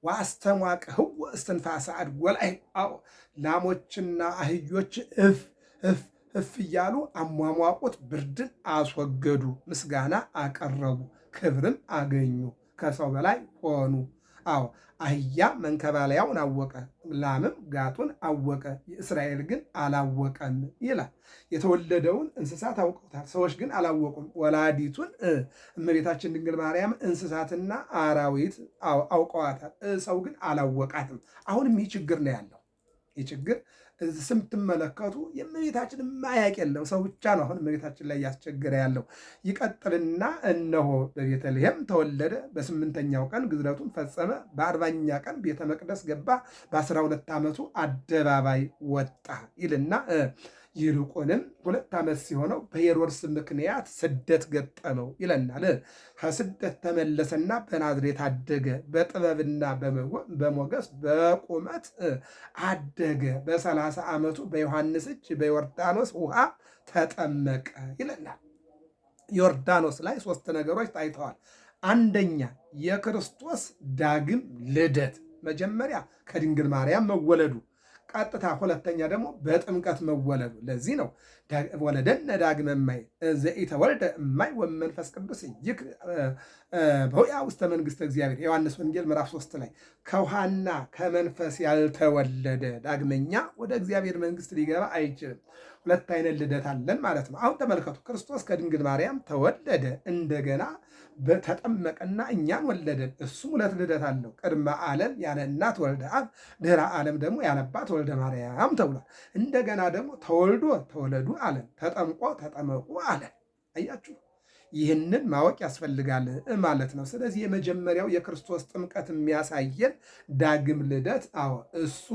ዋስተሟቅህው እስትንፋሰ አድጎላይ ላሞችና አህዮች እፍ እፍ እፍ እያሉ አሟሟቁት፣ ብርድን አስወገዱ፣ ምስጋና አቀረቡ፣ ክብርም አገኙ፣ ከሰው በላይ ሆኑ። አህያ መንከባለያውን አወቀ፣ ላምም ጋጡን አወቀ፣ የእስራኤል ግን አላወቀም ይላል። የተወለደውን እንስሳት አውቀውታል፣ ሰዎች ግን አላወቁም። ወላዲቱን እመቤታችን ድንግል ማርያም እንስሳትና አራዊት አውቀዋታል፣ ሰው ግን አላወቃትም። አሁንም ይህ ችግር ነው ያለው። ይህ ችግር ስምትመለከቱ የእመቤታችን ማያቅ የለም፣ ሰው ብቻ ነው አሁን እመቤታችን ላይ እያስቸገረ ያለው። ይቀጥልና እነሆ በቤተልሔም ተወለደ፣ በ8ኛው ቀን ግዝረቱን ፈጸመ፣ በ40ኛ ቀን ቤተ መቅደስ ገባ፣ በ12 ዓመቱ አደባባይ ወጣ ይልና ይልቁንም 2 ዓመት ሲሆነው በሄሮድስ ምክንያት ስደት ገጠመው ይለናል። ከስደት ተመለሰና በናዝሬት አደገ፣ በጥበብና በሞገስ በቁመት አደገ። በ30 ዓመቱ በዮሐንስ እጅ በዮርዳኖስ ውሃ ተጠመቀ ይለናል። ዮርዳኖስ ላይ 3 ነገሮች ታይተዋል። አንደኛ የክርስቶስ ዳግም ልደት፣ መጀመሪያ ከድንግል ማርያም መወለዱ፣ ቀጥታ ሁለተኛ ደግሞ በጥምቀት መወለዱ። ለዚህ ነው ወለደነ ዳግመ እማይ ዘኢተወልደ እማይ ወመንፈስ ቅዱስ በውያ ውስተ መንግሥተ እግዚአብሔር የዮሐንስ ወንጌል ምዕራፍ 3 ላይ ከውሃና ከመንፈስ ያልተወለደ ዳግመኛ ወደ እግዚአብሔር መንግሥት ሊገባ አይችልም። 2 አይነት ልደት አለን ማለት ነው። አሁን ተመልከቱ፣ ክርስቶስ ከድንግል ማርያም ተወለደ፣ እንደገና ተጠመቀና እኛን ወለደን። እሱም 2 ልደት አለው። ቅድመ ዓለም ያለ እናት ወልደ አብ፣ ድኅረ ዓለም ደግሞ ያለ አባት ወልደ ማርያም ተብሏል። እንደገና ደግሞ ተወልዶ ተወለዱ አለን፣ ተጠምቆ ተጠመቁ አለን። አያችሁ፣ ይህንን ማወቅ ያስፈልጋል ማለት ነው። ስለዚህ የመጀመሪያው የክርስቶስ ጥምቀት የሚያሳየን ዳግም ልደት እሱ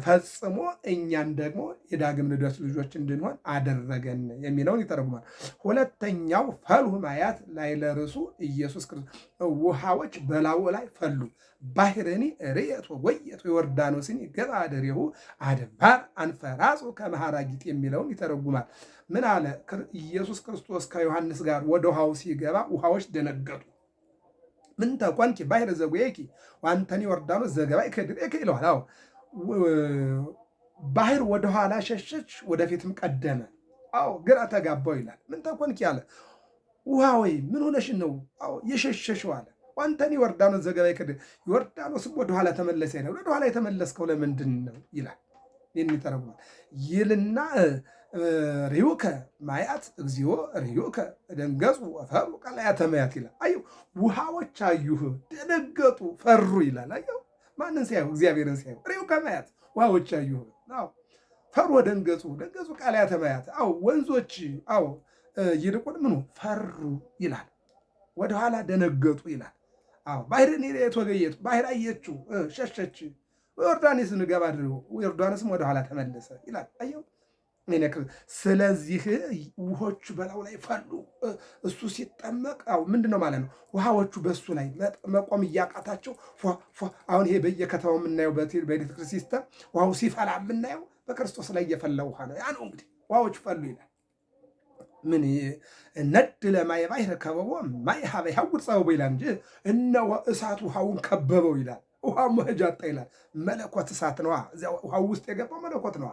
ፈጽሞ እኛን ደግሞ የዳግም ልደት ልጆች እንድንሆን አደረገን የሚለውን ይተረጉማል። ሁለተኛው ፈልሁ ማያት ላይ ለርሱ ኢየሱስ ክርስቶስ ውሃዎች በላዩ ላይ ፈሉ፣ ባሕርኒ ርየት ወየት ዮርዳኖስን ገባ ደሬሁ አድባር አንፈራጹ ከመሃራጊት የሚለውን ይተረጉማል። ምን አለ? ኢየሱስ ክርስቶስ ከዮሐንስ ጋር ወደ ውሃው ሲገባ ውሃዎች ደነገጡ። ምን ተኮንኪ ባሕር ዘጉየኪ ዋንተኒ ዮርዳኖስ ዘገባይ ከድሬከ ይለዋል። ባህር ወደኋላ ሸሸች፣ ወደፊትም ቀደመ። ግራ ተጋባው ይላል። ምን ተኮንኪ አለ። ውሃ ወይ ምን ሆነሽ ነው የሸሸሽው አለ። ዋንተኒ ዮርዳኖስ ዘገባይ ከድሬ፣ ዮርዳኖስም ወደኋላ ተመለሰ ይላል። ወደኋላ የተመለስከው ለምንድን ነው ይላል። ይህን ይተረጉማል ይልና ርዩከ ማያት እግዚኦ ርዩከ ደንገጹ ወፈሩ ቀላያተ ማያት ይላል። አየው፣ ውሃዎች አዩህ፣ ደነገጡ፣ ፈሩ ይላል። አየው፣ ማንን ሲያዩ? እግዚአብሔርን ሲያዩ። ርዩከ ማያት ውሃዎች አዩህ፣ ፈሩ፣ ደንገጹ ቀላያተ ማያት። ወንዞች ይልቁን ምኑ ፈሩ ይላል። ወደኋላ ደነገጡ ይላል። ባሕርን የተወገየቱ ባሕር አየችው፣ ሸሸች፣ ዮርዳኖስ ንገባ አድርጎ ዮርዳኖስም ወደኋላ ተመለሰ ይላል። አየው። ስለዚህ ውሆቹ በላዩ ላይ ፈሉ። እሱ ሲጠመቅ ምንድን ነው ማለት ነው? ውሃዎቹ በእሱ ላይ መቆም እያቃታቸው አሁን ይሄ በየከተማው የምናየው በኤሌክትሪክ ሲስተም ውሃው ሲፈላ የምናየው በክርስቶስ ላይ እየፈላ ውሃ ነው። ያ ነው እንግዲህ ውሃዎቹ ፈሉ ይላል። ምን ነድ ለማየ ባሕር ከበቦ ማይ ሀበ ያውር ጸበቦ ይላል እንጂ እነሆ እሳት ውሃውን ከበበው ይላል። ውሃ መሄጃ አጣ ይላል። መለኮት እሳት ነዋ። እዚያ ውሃው ውስጥ የገባው መለኮት ነዋ።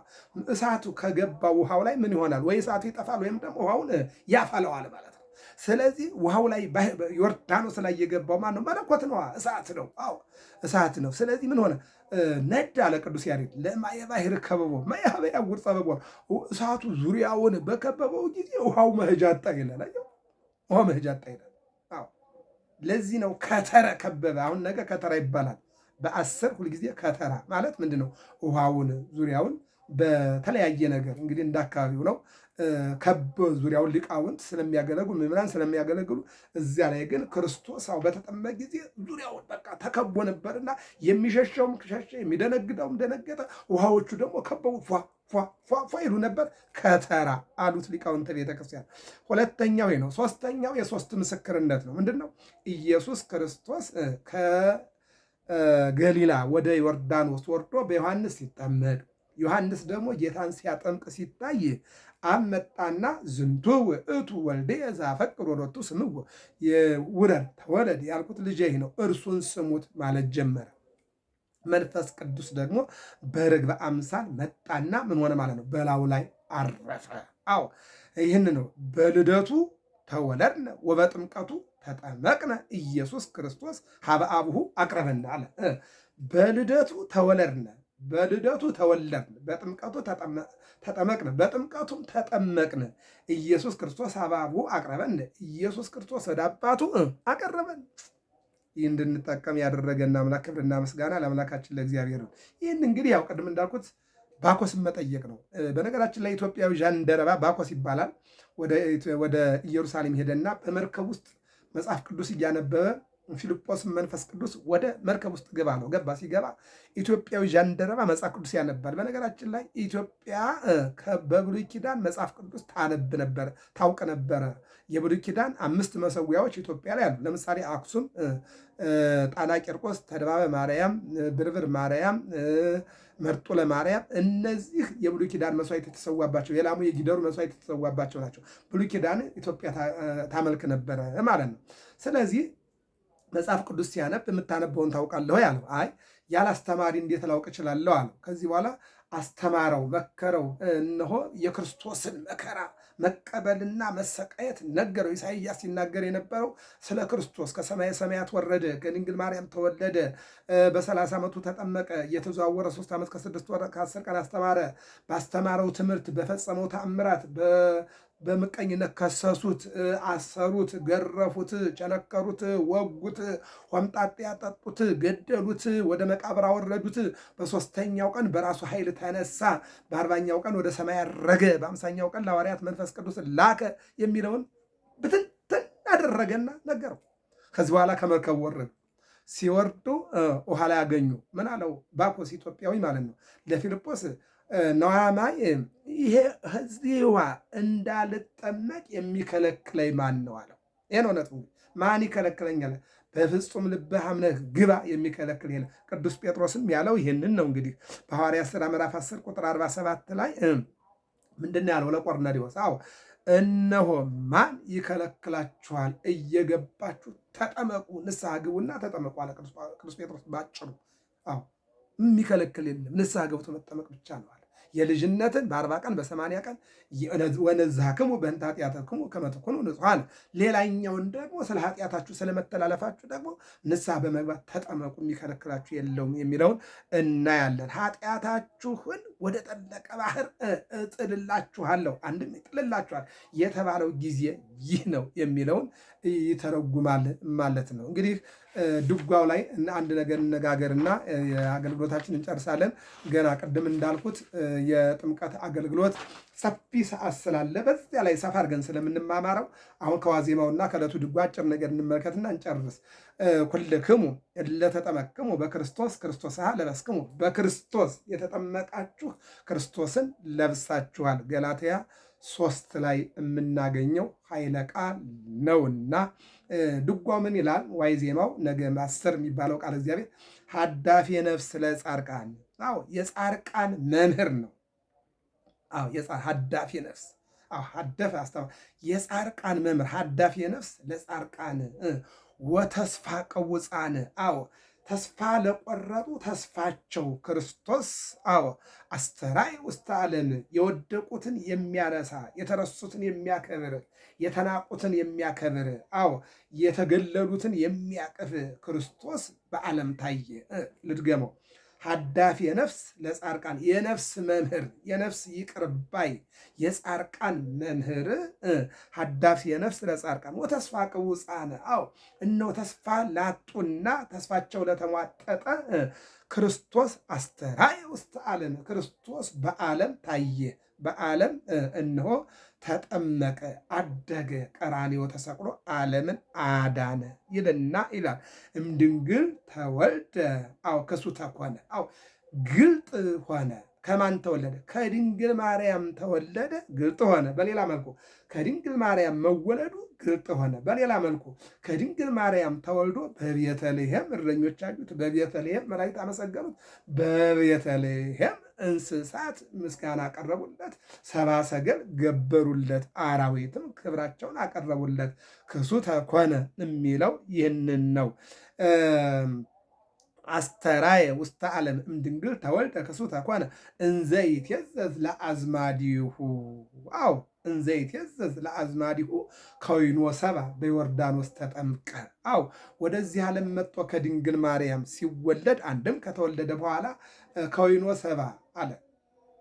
እሳቱ ከገባው ውሃው ላይ ምን ይሆናል? ወይ እሳቱ ይጠፋል ወይም ደግሞ ውሃውን ያፈለዋል ማለት ነው። ስለዚህ ውሃው ላይ ዮርዳኖስ ላይ የገባው ማን ነው? መለኮት ነዋ። እሳት ነው። አዎ እሳት ነው። ስለዚህ ምን ሆነ? ነድ አለ ቅዱስ ያሬድ ለማየ ባሕር ከበቦ ማየ ሀበ ያውር ጸበቦ። እሳቱ ዙሪያውን በከበበው ጊዜ ውሃው መሄጃ አጣ ይላል። ውሃ መሄጃ አጣ ይላል። አዎ ለዚህ ነው ከተረ ከበበ። አሁን ነገ ከተራ ይባላል። በ10 ሁልጊዜ ከተራ ማለት ምንድን ነው? ውሃውን ዙሪያውን በተለያየ ነገር እንግዲህ እንዳካባቢው ነው ከበ ዙሪያውን ሊቃውንት ስለሚያገለግሉ ምዕመናን ስለሚያገለግሉ፣ እዚያ ላይ ግን ክርስቶስ በተጠመቀ ጊዜ ዙሪያውን በቃ ተከቦ ነበርና የሚሸሸውም ሸሸ፣ የሚደነግጠውም ደነገጠ። ውሃዎቹ ደግሞ ከበቡ ፏ ይሉ ነበር። ከተራ አሉት ሊቃውንተ ቤተክርስቲያን። ሁለተኛው ነው። ሶስተኛው የሶስት ምስክርነት ነው። ምንድን ነው? ኢየሱስ ክርስቶስ ገሊላ ወደ ዮርዳኖስ ወርዶ በዮሐንስ ሲጠመቅ ዮሐንስ ደግሞ ጌታን ሲያጠምቅ ሲታይ አመጣና ዝንቱ ውእቱ ወልድየ ዘአፈቅር ወሎቱ ስምዖ፣ ውረድ ተወለድ ያልኩት ልጄ ነው እርሱን ስሙት ማለት ጀመረ። መንፈስ ቅዱስ ደግሞ በርግብ አምሳል መጣና ምን ሆነ ማለት ነው? በላዩ ላይ አረፈ። አዎ ይህን ነው በልደቱ ተወለድነ ወበጥምቀቱ ተጠመቅነ ኢየሱስ ክርስቶስ ሀበ አቡሁ አቅረበና አለ። በልደቱ ተወለድነ፣ በልደቱ ተወለድን፣ በጥምቀቱ ተጠመቅነ፣ በጥምቀቱም ተጠመቅነ። ኢየሱስ ክርስቶስ ሀበ አቡሁ አቅረበን፣ ኢየሱስ ክርስቶስ ወደ አባቱ አቀረበን። ይህ እንድንጠቀም ያደረገን አምላክ ክብርና ምስጋና ለአምላካችን ለእግዚአብሔር ነው። ይህን እንግዲህ ያው ቅድም እንዳልኩት ባኮስን መጠየቅ ነው። በነገራችን ላይ ኢትዮጵያዊ ዣንደረባ ባኮስ ይባላል። ወደ ኢየሩሳሌም ሄደና በመርከብ ውስጥ መጽሐፍ ቅዱስ እያነበበ ፊልጶስ መንፈስ ቅዱስ ወደ መርከብ ውስጥ ግባ ነው። ገባ። ሲገባ ኢትዮጵያዊ ዣንደረባ መጽሐፍ ቅዱስ ያነባል። በነገራችን ላይ ኢትዮጵያ በብሉይ ኪዳን መጽሐፍ ቅዱስ ታነብ ነበረ፣ ታውቅ ነበረ። የብሉይ ኪዳን 5 መሰዊያዎች ኢትዮጵያ ላይ አሉ። ለምሳሌ አክሱም፣ ጣና ቂርቆስ፣ ተድባበ ማርያም፣ ብርብር ማርያም፣ መርጦ ለማርያም እነዚህ የብሉይ ኪዳን መስዋዕት የተሰዋባቸው የላሙ የጊደሩ መስዋዕት የተሰዋባቸው ናቸው። ብሉይ ኪዳን ኢትዮጵያ ታመልክ ነበረ ማለት ነው። ስለዚህ መጽሐፍ ቅዱስ ሲያነብ የምታነበውን ታውቃለሁ ያለው። አይ ያለ አስተማሪ እንዴት ላውቅ እችላለሁ አለው። ከዚህ በኋላ አስተማረው፣ መከረው። እነሆ የክርስቶስን መከራ መቀበልና መሰቃየት ነገረው። ኢሳይያስ ሲናገር የነበረው ስለ ክርስቶስ ከሰማየ ሰማያት ወረደ፣ ከድንግል ማርያም ተወለደ፣ በ30 ዓመቱ ተጠመቀ፣ እየተዘዋወረ 3 ዓመት ከ6 ወር ከ10 ቀን አስተማረ። ባስተማረው ትምህርት በፈጸመው ተአምራት በምቀኝነት ከሰሱት፣ አሰሩት፣ ገረፉት፣ ቸነከሩት፣ ወጉት፣ ሆምጣጤ ያጠጡት፣ ገደሉት፣ ወደ መቃብር አወረዱት። በ3ኛው ቀን በራሱ ኃይል ተነሳ፣ በ40ኛው ቀን ወደ ሰማይ አረገ፣ በ50ኛው ቀን ለሐዋርያት መንፈስ ቅዱስ ላከ የሚለውን ብትንትን አደረገና ነገረው። ከዚህ በኋላ ከመርከቡ ወረዱ። ሲወርዱ ውሃ ላይ ያገኙ። ምን አለው? ባኮስ ኢትዮጵያዊ ማለት ነው ለፊልጶስ ነዋማይ ይሄ ህዝዋ እንዳልጠመቅ የሚከለክለኝ ማን ነው አለው። ይህን እውነት ማን ይከለክለኛል? በፍጹም ልብህ አምነህ ግባ የሚከለክል የለም። ቅዱስ ጴጥሮስም ያለው ይህንን ነው። እንግዲህ በሐዋርያት ሥራ ምዕራፍ 10 ቁጥር 47 ላይ ምንድን ያለው ለቆርኔሌዎስ? አዎ እነሆ ማን ይከለክላችኋል? እየገባችሁ ተጠመቁ፣ ንስሐ ግቡና ተጠመቁ አለ ቅዱስ ጴጥሮስ ባጭሩ። አዎ የሚከለክል የለም፣ ንስሐ ገብቶ መጠመቅ ብቻ ነው አለ። የልጅነትን በ40 ቀን በ80 ቀን ወነዝሐክሙ በእንተ ኃጢአትክሙ ከመ ትኩኑ ንጹሐን፣ ሌላኛውን ደግሞ ስለ ኃጢአታችሁ ስለመተላለፋችሁ ደግሞ ንስሐ በመግባት ተጠመቁ፣ የሚከለክላችሁ የለውም የሚለውን እናያለን። ኃጢአታችሁን ወደ ጠለቀ ባህር እጥልላችኋለሁ፣ አንድም ይጥልላችኋል የተባለው ጊዜ ይህ ነው የሚለውን ይተረጉማል ማለት ነው። እንግዲህ ድጓው ላይ አንድ ነገር እነጋገርና አገልግሎታችን እንጨርሳለን። ገና ቅድም እንዳልኩት የጥምቀት አገልግሎት ሰፊ ሰዓት ስላለ በዚያ ላይ ሰፋ አድርገን ስለምንማማረው አሁን ከዋዜማውና ከዕለቱ ድጓ አጭር ነገር እንመልከትና እንጨርስ። ኩልክሙ እለ ተጠመቅሙ በክርስቶስ ክርስቶስሃ ለበስክሙ፣ በክርስቶስ የተጠመቃችሁ ክርስቶስን ለብሳችኋል። ገላትያ 3 ላይ የምናገኘው ኃይለ ቃል ነውና ድጓው ምን ይላል? ዋይ ዜማው ነገ 10 የሚባለው ቃል እግዚአብሔር ሀዳፊ ነፍስ ለጻርቃን። አዎ የጻርቃን መምህር ነው። አዎ ሀዳፊ ነፍስ ሀደፈ አስተማረ የጻርቃን መምህር ሀዳፊ ነፍስ ለጻርቃን ወተስፋ ቀውፃን ተስፋ ለቆረጡ ተስፋቸው ክርስቶስ አስተራይ ውስተ ዓለም የወደቁትን የሚያነሳ የተረሱትን የሚያከብር የተናቁትን የሚያከብር የተገለሉትን የሚያቅፍ ክርስቶስ በዓለም ታየ። ልድገመው። ሀዳፊ የነፍስ ለጻርቃን የነፍስ መምህር የነፍስ ይቅርባይ የጻርቃን መምህር ሀዳፊ የነፍስ ለጻርቃን ወተስፋ ቅውፃነ እነሆ ተስፋ ላጡና ተስፋቸው ለተሟጠጠ ክርስቶስ አስተራየ ውስተ ዓለም ክርስቶስ በዓለም ታየ። በዓለም እነሆ ተጠመቀ፣ አደገ፣ ቀራንዮ ተሰቅሎ ዓለምን አዳነ ይልና ይላል። እምድንግል ተወልደ ከሱ ተኮነ ግልጥ ሆነ። ከማን ተወለደ? ከድንግል ማርያም ተወለደ፣ ግልጥ ሆነ። በሌላ መልኩ ከድንግል ማርያም መወለዱ ግልጥ ሆነ። በሌላ መልኩ ከድንግል ማርያም ተወልዶ በቤተልሔም እረኞች አዩት፣ በቤተልሔም መላእክት አመሰገኑት፣ በቤተልሔም እንስሳት ምስጋና አቀረቡለት፣ ሰብአ ሰገል ገበሩለት፣ አራዊትም ክብራቸውን አቀረቡለት። ክሱ ተኮነ የሚለው ይህንን ነው። አስተራየ ውስተ ዓለም እምድንግል ተወልደ ክሱ ተኮነ እንዘ ይትየዘዝ ለአዝማዲሁ እንዘ ይትየዘዝ ለአዝማዲሁ ከዊኖ ሰብአ በዮርዳኖስ ተጠምቀ ወደዚህ ዓለም መጥቶ ከድንግል ማርያም ሲወለድ አንድም ከተወለደ በኋላ ከዊኖ ሰብአ አለ።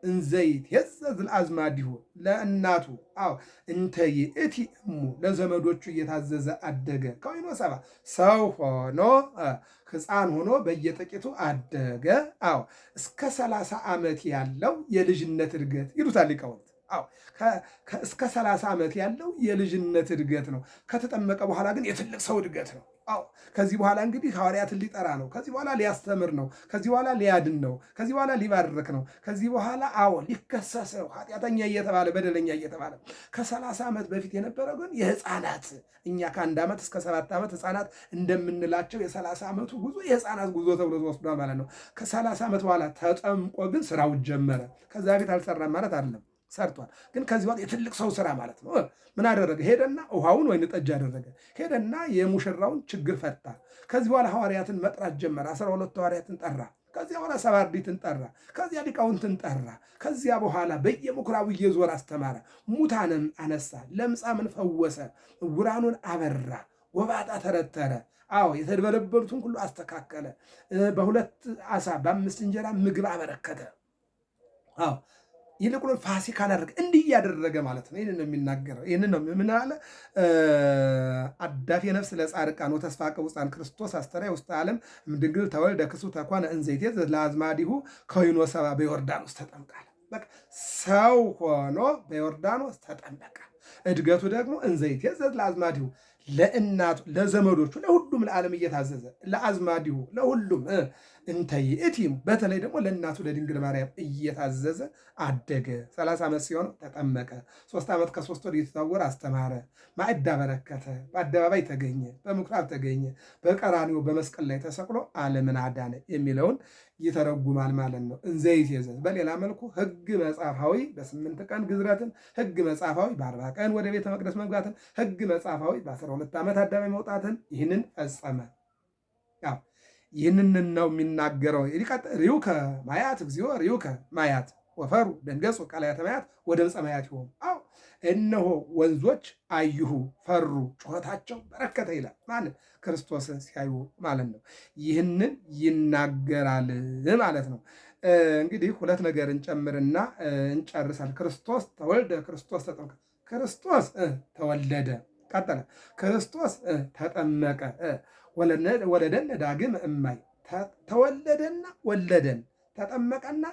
እንዘ ይትየዘዝ ለአዝማዲሁ ለእናቱ እንተ ይእቲ እሙ ለዘመዶቹ እየታዘዘ አደገ። ከዊኖ ሰብአ ሰው ሆኖ ሕፃን ሆኖ በየጥቂቱ አደገ። እስከ 30 ዓመት ያለው የልጅነት እድገት ይሉታል ሊቃውንት። እስከ 30 ዓመት ያለው የልጅነት እድገት ነው። ከተጠመቀ በኋላ ግን የትልቅ ሰው እድገት ነው። ከዚህ በኋላ እንግዲህ ሐዋርያትን ሊጠራ ነው። ከዚህ በኋላ ሊያስተምር ነው። ከዚህ በኋላ ሊያድን ነው። ከዚህ በኋላ ሊባርክ ነው። ከዚህ በኋላ ሊከሰስ ነው። ኃጢአተኛ እየተባለ በደለኛ እየተባለ ከ30 ዓመት በፊት የነበረው ግን የህፃናት እኛ ከ1 ዓመት እስከ 7 ዓመት ህፃናት እንደምንላቸው የ30 ዓመቱ ጉዞ የህፃናት ጉዞ ተብሎ ተወስዷል ማለት ነው። ከ30 ዓመት በኋላ ተጠምቆ ግን ስራውን ጀመረ። ከዛ በፊት አልሰራም ማለት አይደለም፣ ሰርቷል። ግን ከዚህ በኋላ የትልቅ ሰው ስራ ማለት ነው። ምን አደረገ? ሄደና ውሃውን ወይን ጠጅ አደረገ። ሄደና የሙሽራውን ችግር ፈታ። ከዚህ በኋላ ሐዋርያትን መጥራት ጀመረ። 12 ሐዋርያትን ጠራ። ከዚያ በኋላ 70 አርድእትን ጠራ። ከዚያ ሊቃውንትን ጠራ። ከዚያ በኋላ በየምኩራቡ እየዞረ አስተማረ። ሙታንን አነሳ፣ ለምጻምን ፈወሰ፣ ዕውራኑን አበራ፣ ጎባጣ ተረተረ። የተደበለበሉትን ሁሉ አስተካከለ። በ2 ዓሣ በ5 እንጀራ ምግብ አበረከተ። ይልቁንም ፋሲካን አደረገ። እንዲህ እያደረገ ማለት ነው። ይህንን ነው የሚናገረው። ይህንን ነው ምን አለ? አዳፊ ነፍስ ለጻድቃን ወተስፋ ቅውፃን ክርስቶስ አስተራየ ውስተ ዓለም እምድንግል ተወልደ ክሱ ተኮነ እንዘ ይትየዘዝ ለአዝማዲሁ ከዊኖ ሰብአ በዮርዳኖስ ተጠምቃለ። በቃ ሰው ሆኖ በዮርዳኖስ ተጠመቀ። እድገቱ ደግሞ እንዘ ይትየዘዝ ለአዝማዲሁ ለእናቱ ለዘመዶቹ ለሁሉም ለዓለም እየታዘዘ ለአዝማዲሁ ለሁሉም እንተ ይእቲም በተለይ ደግሞ ለእናቱ ለድንግል ማርያም እየታዘዘ አደገ። 30 ዓመት ሲሆን ተጠመቀ። 3 ዓመት ከ3 ወር እየተዛወረ አስተማረ። ማዕድ አበረከተ። በአደባባይ ተገኘ፣ በምኩራብ ተገኘ። በቀራንዮ በመስቀል ላይ ተሰቅሎ ዓለምን አዳነ የሚለውን ይተረጉማል ማለት ነው። እንዘ ይትየዘዝ በሌላ መልኩ ሕግ መጽሐፋዊ በ8 ቀን ግዝረትን፣ ሕግ መጽሐፋዊ በ40 ቀን ወደ ቤተ መቅደስ መግባትን፣ ሕግ መጽሐፋዊ በ12 ዓመት አደባባይ መውጣትን ይህንን ፈጸመ። ይህንን ነው የሚናገረው። ርዩከ ማያት እግዚኦ ርዩከ ማያት ወፈሩ ደንገጹ ቃላያተ ማያት ወደምፀ ማያት ይሆኑ። እነሆ ወንዞች አዩሁ ፈሩ፣ ጩኸታቸው በረከተ ይላል። ማለት ክርስቶስን ሲያዩ ማለት ነው። ይህንን ይናገራል ማለት ነው። እንግዲህ 2 ነገር እንጨምርና እንጨርሳል። ክርስቶስ ተወልደ፣ ክርስቶስ ተጠምቀ፣ ክርስቶስ ተወለደ፣ ቀጠለ፣ ክርስቶስ ተጠመቀ፣ ወለደን ዳግም እማይ ተወለደና ወለደን፣ ተጠመቀና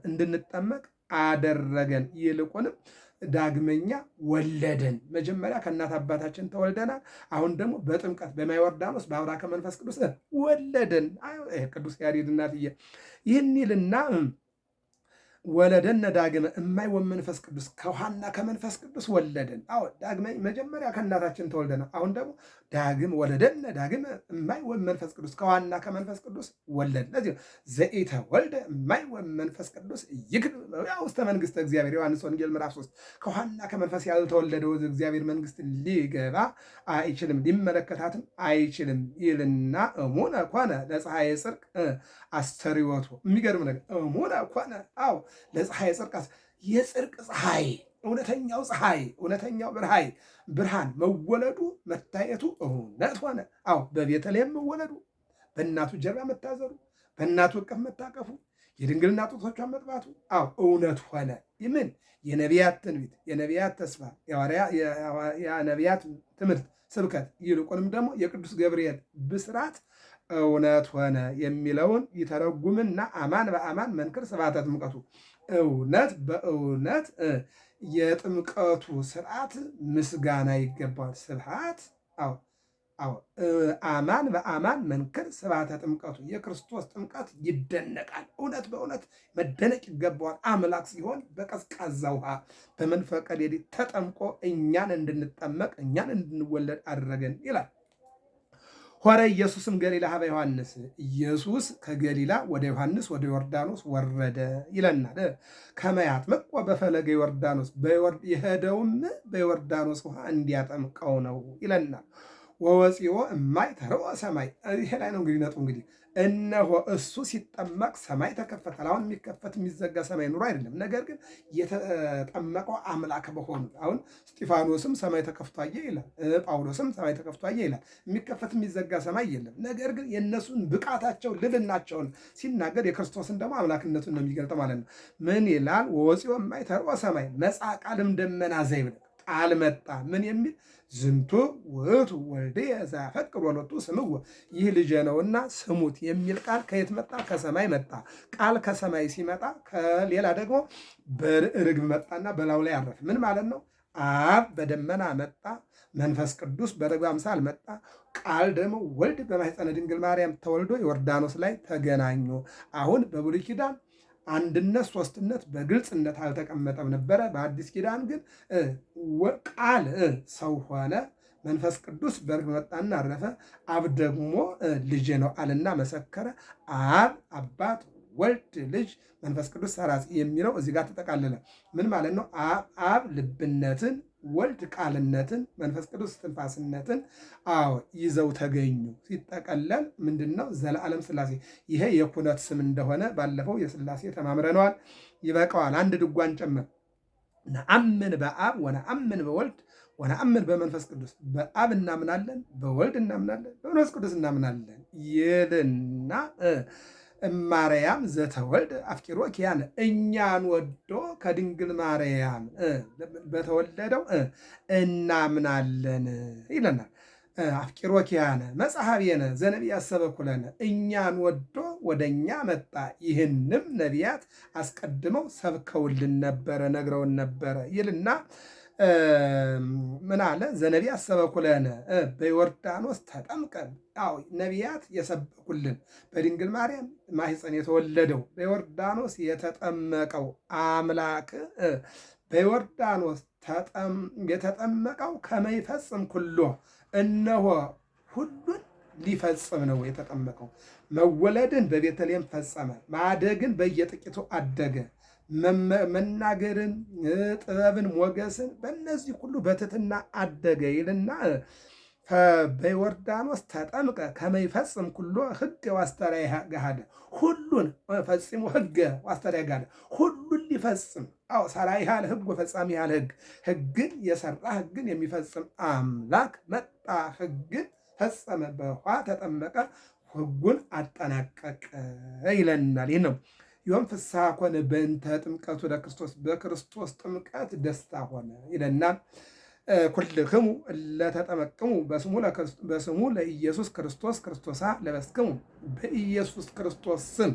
እንድንጠመቅ አደረገን። ይልቁንም ዳግመኛ ወለደን። መጀመሪያ ከእናት አባታችን ተወልደናል። አሁን ደግሞ በጥምቀት በማየ ዮርዳኖስ በአብራከ መንፈስ ቅዱስ ወለደን። ቅዱስ ያሬድ እናትዬ ይህን ይልና ወለደነ ዳግመ እማይ ወመንፈስ ቅዱስ ከውሃና ከመንፈስ ቅዱስ ወለደን። አዎ ዳግመ መጀመሪያ ከእናታችን ተወልደናል። አሁን ደግሞ ዳግም ወለደነ ዳግመ እማይ ወመንፈስ ቅዱስ ከውሃና ከመንፈስ ቅዱስ ወለደን። ለዚህ ዘኢተ ወልደ እማይ ወመንፈስ ቅዱስ ይግብ ውስተ መንግስተ እግዚአብሔር ዮሐንስ ወንጌል ምዕራፍ 3 ከውሃና ከመንፈስ ያልተወለደው እግዚአብሔር መንግስት ሊገባ አይችልም፣ ሊመለከታትም አይችልም ይልና እሙነ ኮነ ለፀሐይ ጽድቅ አስተርእዮቱ። የሚገርም ነገር እሙነ ኮነ አዎ ለፀሐይ ጽድቅ የጽድቅ ፀሐይ እውነተኛው ፀሐይ እውነተኛው ብርሃን መወለዱ መታየቱ እውነት ሆነ። አዎ በቤተልሔም መወለዱ፣ በእናቱ ጀርባ መታዘሩ፣ በእናቱ እቅፍ መታቀፉ፣ የድንግልና ጡቶቿን መጥባቱ አዎ እውነት ሆነ። ይምን የነቢያት ትንቢት፣ የነቢያት ተስፋ፣ የነቢያት ትምህርት ስብከት፣ ይልቁንም ደግሞ የቅዱስ ገብርኤል ብስራት እውነት ሆነ የሚለውን ይተረጉምና አማን በአማን መንክር ስብሐተ ጥምቀቱ እውነት በእውነት የጥምቀቱ ስርዓት ምስጋና ይገባዋል። ስብሐት አማን በአማን መንክር ስብሐተ ጥምቀቱ የክርስቶስ ጥምቀት ይደነቃል። እውነት በእውነት መደነቅ ይገባዋል። አምላክ ሲሆን በቀዝቃዛ ውሃ በመንፈቀ ሌሊት ተጠምቆ እኛን እንድንጠመቅ እኛን እንድንወለድ አደረገን ይላል። ሆረ ኢየሱስም ገሊላ ሀበ ዮሐንስ ኢየሱስ ከገሊላ ወደ ዮሐንስ ወደ ዮርዳኖስ ወረደ ይለናል። ከመያጥምቅ በፈለገ ዮርዳኖስ የሄደውም በዮርዳኖስ ውሃ እንዲያጠምቀው ነው ይለናል። ወወፂኦ እማይ ተርኦ ሰማይ። ይሄ ላይ ነው እንግዲህ ነጡ እንግዲህ እነሆ እሱ ሲጠመቅ ሰማይ ተከፈታል። አሁን የሚከፈት የሚዘጋ ሰማይ ኑሮ አይደለም። ነገር ግን የተጠመቀው አምላክ በሆኑ አሁን እስጢፋኖስም ሰማይ ተከፍቶ አየ ይላል። ጳውሎስም ሰማይ ተከፍቶ አየ ይላል። የሚከፈት የሚዘጋ ሰማይ የለም። ነገር ግን የእነሱን ብቃታቸው ልልናቸውን ሲናገር የክርስቶስን ደግሞ አምላክነቱን ነው የሚገልጠው ማለት ነው። ምን ይላል? ወፂኦ እማይ ተርኦ ሰማይ መጻ ቃልም ደመና ዘይብል ቃል መጣ። ምን የሚል ዝንቱ ውእቱ ወልድየ ዘአፈቅር ወሎቱ ስምዖ፣ ይህ ልጄ ነውና ስሙት የሚል ቃል ከየት መጣ? ከሰማይ መጣ። ቃል ከሰማይ ሲመጣ ከሌላ ደግሞ በርግብ መጣና በላዩ ላይ አረፈ። ምን ማለት ነው? አብ በደመና መጣ፣ መንፈስ ቅዱስ በርግብ አምሳል መጣ። ቃል ደግሞ ወልድ በማኅፀነ ድንግል ማርያም ተወልዶ ዮርዳኖስ ላይ ተገናኙ። አሁን በብሉይ ኪዳን አንድነት ሶስትነት በግልጽነት አልተቀመጠም ነበረ። በአዲስ ኪዳን ግን ቃል ሰው ሆነ፣ መንፈስ ቅዱስ በርግብ መጣና አረፈ። አብ ደግሞ ልጄ ነው አለና መሰከረ። አብ አባት፣ ወልድ ልጅ፣ መንፈስ ቅዱስ ሰራጺ የሚለው እዚህ ጋር ተጠቃለለ። ምን ማለት ነው? አብ ልብነትን፣ ወልድ ቃልነትን፣ መንፈስ ቅዱስ ትንፋስነትን ይዘው ተገኙ። ሲጠቀለል ምንድን ነው? ዘለዓለም ሥላሴ። ይሄ የኩነት ስም እንደሆነ ባለፈው የሥላሴ ተማምረነዋል። ይበቃዋል። አንድ ድጓን ጨምር። ነአምን በአብ ወነአምን በወልድ ወነአምን በመንፈስ ቅዱስ። በአብ እናምናለን፣ በወልድ እናምናለን፣ በመንፈስ ቅዱስ እናምናለን ይልና ማርያም ዘተወልድ አፍቂሮ ኪያነ እኛን ወዶ ከድንግል ማርያም በተወለደው እናምናለን ይለናል። አፍቂሮ ኪያነ መጽሐቤነ ዘነቢያት ሰበኩለነ እኛን ወዶ ወደ እኛ መጣ። ይህንም ነቢያት አስቀድመው ሰብከውልን ነበረ፣ ነግረውን ነበረ ይልና ምን አለ? ዘነቢያት ሰበኩለነ በዮርዳኖስ ተጠምቀ። ነቢያት የሰበኩልን በድንግል ማርያም ማኅፀን የተወለደው በዮርዳኖስ የተጠመቀው አምላክ በዮርዳኖስ የተጠመቀው ከመይፈጽም ኩሎ እነሆ ሁሉን ሊፈጽም ነው የተጠመቀው። መወለድን በቤተልሔም ፈጸመ፣ ማደግን በየጥቂቱ አደገ፣ መናገርን ጥበብን ሞገስን በእነዚህ ሁሉ በትሕትና አደገ ይልና በዮርዳኖስ ተጠምቀ ከመይፈጽም ኩሎ ሕገ ወአስተርአየ ገሃደ ሁሉን ፈጽሞ ሕገ ወአስተርአየ ገሃደ ሁሉን ሊፈጽም ሰራይ ያለ ሕግ ወፈጻሚ ያለ ሕግ ሕግን የሰራ ሕግን የሚፈጽም አምላክ መጣ። ሕግን ፈጸመ፣ በውኃ ተጠመቀ፣ ሕጉን አጠናቀቀ ይለናል። ይህ ነው ዮም ፍስሐ ኮነ በእንተ ጥምቀቱ ለክርስቶስ፣ በክርስቶስ ጥምቀት ደስታ ሆነ ይለናል። ኩልክሙ ለተጠመቅሙ በስሙ ለኢየሱስ ክርስቶስ ክርስቶሳ ለበስክሙ፣ በኢየሱስ ክርስቶስ ስም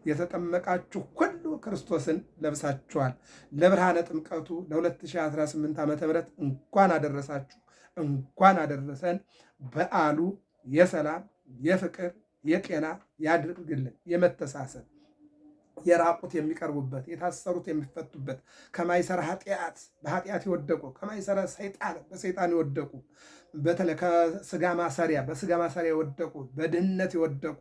የተጠመቃችሁ ሁሉ ክርስቶስን ለብሳችኋል። ለብርሃነ ጥምቀቱ ለ2018 ዓ.ም እንኳን አደረሳችሁ፣ እንኳን አደረሰን። በዓሉ የሰላም የፍቅር የጤና ያድርግልን፣ የመተሳሰብ የራቁት የሚቀርቡበት፣ የታሰሩት የሚፈቱበት፣ ከማይሰራ ኃጢአት በኃጢአት የወደቁ ከማይሰራ ሰይጣን በሰይጣን የወደቁ በተለይ ከስጋ ማሰሪያ በስጋ ማሰሪያ የወደቁ በድህነት የወደቁ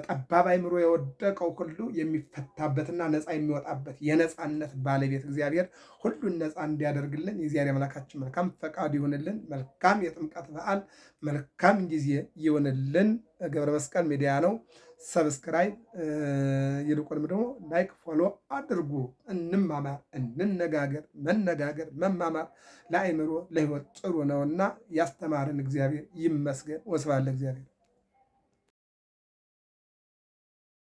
ጠባብ አእምሮ የወደቀው ሁሉ የሚፈታበትና ነፃ የሚወጣበት የነፃነት ባለቤት እግዚአብሔር ሁሉን ነፃ እንዲያደርግልን የእግዚአብሔር አምላካችን መልካም ፈቃዱ ይሆንልን። መልካም የጥምቀት በዓል መልካም ጊዜ ይሆንልን። ገብረ መስቀል ሚዲያ ነው። ሰብስክራይብ ይልቁንም ደግሞ ላይክ ፎሎ አድርጉ። እንማማር፣ እንነጋገር። መነጋገር መማማር ለአእምሮ ለሕይወት ጥሩ ነውና ያስተማረን እግዚአብሔር ይመስገን። ወስብሐት ለእግዚአብሔር።